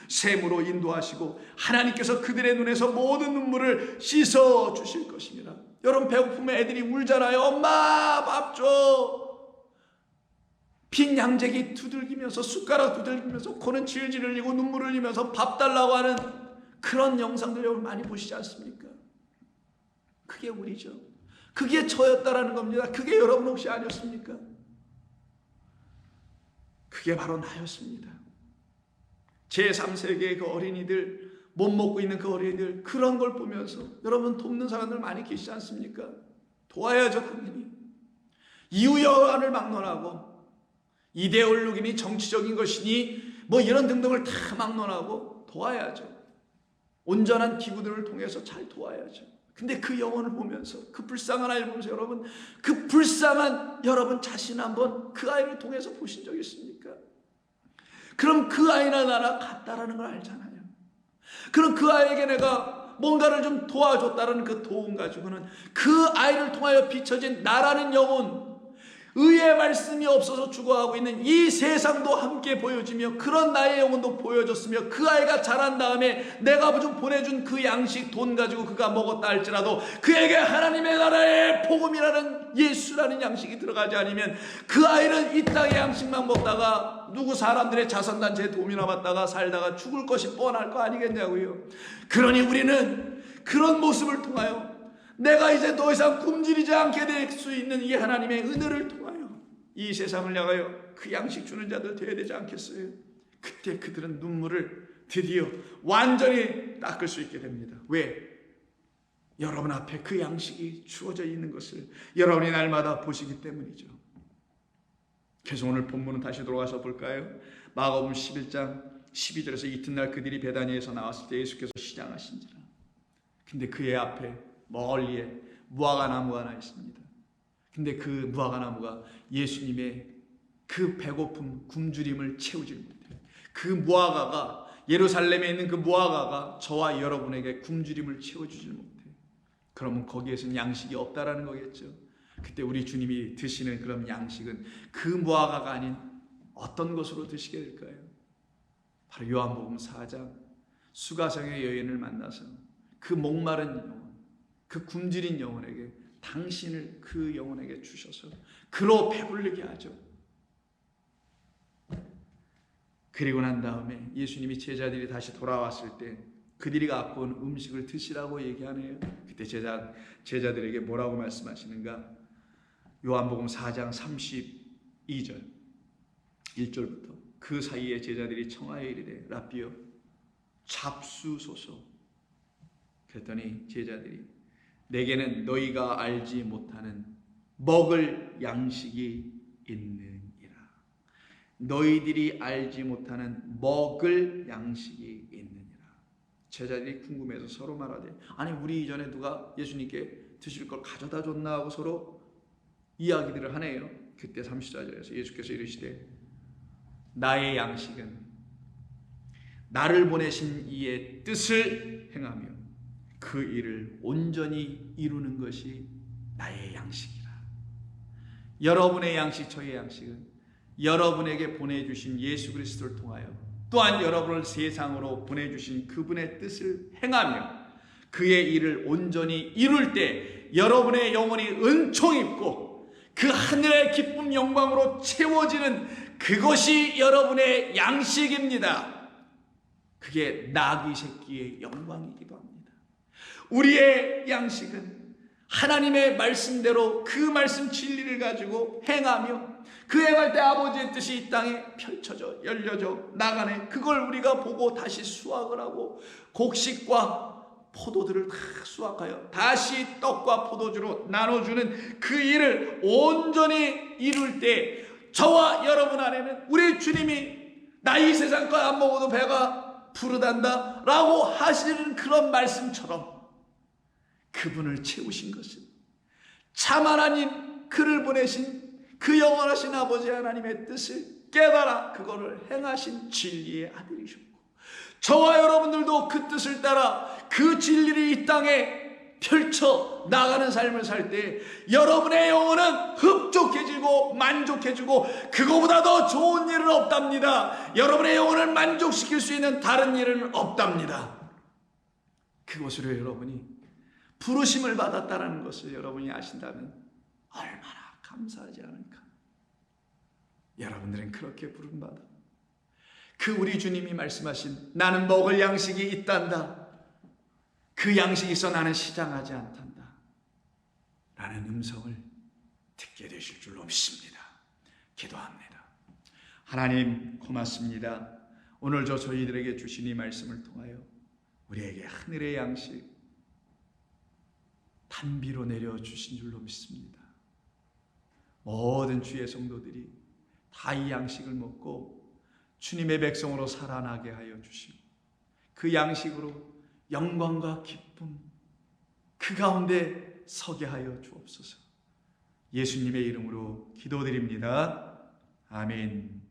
샘으로 인도하시고 하나님께서 그들의 눈에서 모든 눈물을 씻어 주실 것입니다. 여러분, 배고프면 애들이 울잖아요. 엄마 밥 줘. 빈 양재기 두들기면서 숟가락 두들기면서 코는 질질 흘리고 눈물을 흘리면서 밥 달라고 하는 그런 영상들 여러분 많이 보시지 않습니까? 그게 우리죠. 그게 저였다라는 겁니다. 그게 여러분 혹시 아니었습니까? 그게 바로 나였습니다. 제3세계의 그 어린이들, 못 먹고 있는 그 어린이들, 그런 걸 보면서 여러분 돕는 사람들 많이 계시지 않습니까? 도와야죠, 당연히. 이유여한을 막론하고 이데올로기니 정치적인 것이니 뭐 이런 등등을 다 막론하고 도와야죠. 온전한 기구들을 통해서 잘 도와야죠. 근데 그 영혼을 보면서, 그 불쌍한 아이를 보면서 여러분, 그 불쌍한 여러분 자신 한번 그 아이를 통해서 보신 적 있습니까? 그럼 그 아이나 나나 같다라는 걸 알잖아요. 그럼 그 아이에게 내가 뭔가를 좀 도와줬다는 그 도움 가지고는 그 아이를 통하여 비춰진 나라는 영혼, 의의 말씀이 없어서 죽어가고 있는 이 세상도 함께 보여지며 그런 나의 영혼도 보여졌으며 그 아이가 자란 다음에 내가 좀 보내준 그 양식 돈 가지고 그가 먹었다 할지라도 그에게 하나님의 나라의 복음이라는 예수라는 양식이 들어가지 않으면 그 아이는 이 땅의 양식만 먹다가 누구 사람들의 자선단체에 도움이나 받다가 살다가 죽을 것이 뻔할 거 아니겠냐고요. 그러니 우리는 그런 모습을 통하여 내가 이제 더 이상 굶주리지 않게 될 수 있는 이 하나님의 은혜를 통하여 이 세상을 향하여 그 양식 주는 자들 되어야 되지 않겠어요? 그때 그들은 눈물을 드디어 완전히 닦을 수 있게 됩니다. 왜? 여러분 앞에 그 양식이 주어져 있는 것을 여러분이 날마다 보시기 때문이죠. 그래서 오늘 본문은 다시 돌아가서 볼까요? 마가복음 11장 12절에서 이튿날 그들이 베다니에서 나왔을 때 예수께서 시장하신지라. 근데 그의 앞에 멀리에 무화과 나무가 하나 있습니다. 근데 그 무화과 나무가 예수님의 그 배고픔, 굶주림을 채우지 못해요. 그 무화과가, 예루살렘에 있는 그 무화과가 저와 여러분에게 굶주림을 채워주지 못해요. 그러면 거기에서는 양식이 없다라는 거겠죠. 그때 우리 주님이 드시는 그런 양식은 그 무화과가 아닌 어떤 것으로 드시게 될까요? 바로 요한복음 4장 수가성의 여인을 만나서 그 목마른 영혼, 그 굶주린 영혼에게 당신을 그 영혼에게 주셔서 그로 배부르게 하죠. 그리고 난 다음에 예수님이 제자들이 다시 돌아왔을 때 그들이 갖고 온 음식을 드시라고 얘기하네요. 그때 제자들에게 뭐라고 말씀하시는가? 요한복음 4장 32절 1절부터 그 사이에 제자들이 청하여 이르되 라삐여 잡수소서. 그랬더니 제자들이 내게는 너희가 알지 못하는 먹을 양식이 있느니라. 너희들이 알지 못하는 먹을 양식이 있느니라. 제자들이 궁금해서 서로 말하되 아니 우리 이전에 누가 예수님께 드실 걸 가져다 줬나 하고 서로 이야기들을 하네요. 그때 34절에서 예수께서 이르시되 나의 양식은 나를 보내신 이의 뜻을 행하며 그 일을 온전히 이루는 것이 나의 양식이라. 여러분의 양식, 저의 양식은 여러분에게 보내주신 예수 그리스도를 통하여 또한 여러분을 세상으로 보내주신 그분의 뜻을 행하며 그의 일을 온전히 이룰 때 여러분의 영혼이 은총 입고 그 하늘의 기쁨 영광으로 채워지는 그것이 여러분의 양식입니다. 그게 나귀 새끼의 영광이기도 합니다. 우리의 양식은 하나님의 말씀대로 그 말씀 진리를 가지고 행하며 그 행할 때 아버지의 뜻이 이 땅에 펼쳐져 열려져 나가네. 그걸 우리가 보고 다시 수확을 하고 곡식과 포도들을 다 수확하여 다시 떡과 포도주로 나눠주는 그 일을 온전히 이룰 때 저와 여러분 안에는 우리 주님이 나 이 세상 거 안 먹어도 배가 부르단다 라고 하시는 그런 말씀처럼 그분을 채우신 것은 참 하나님, 그를 보내신 그 영원하신 아버지 하나님의 뜻을 깨달아 그거를 행하신 진리의 아들이셨고, 저와 여러분들도 그 뜻을 따라 그 진리를 이 땅에 펼쳐 나가는 삶을 살 때 여러분의 영혼은 흡족해지고 만족해지고 그거보다 더 좋은 일은 없답니다. 여러분의 영혼을 만족시킬 수 있는 다른 일은 없답니다. 그것으로 여러분이 부르심을 받았다는 것을 여러분이 아신다면 얼마나 감사하지 않을까. 여러분들은 그렇게 부름받아 그 우리 주님이 말씀하신 나는 먹을 양식이 있단다, 그 양식이 있어 나는 시장하지 않단다 라는 음성을 듣게 되실 줄로 믿습니다. 기도합니다. 하나님 고맙습니다. 오늘 저희들에게 주신 이 말씀을 통하여 우리에게 하늘의 양식 단비로 내려주신 줄로 믿습니다. 모든 주의 성도들이 다 이 양식을 먹고 주님의 백성으로 살아나게 하여 주시고 그 양식으로 영광과 기쁨 그 가운데 서게 하여 주옵소서. 예수님의 이름으로 기도드립니다. 아멘.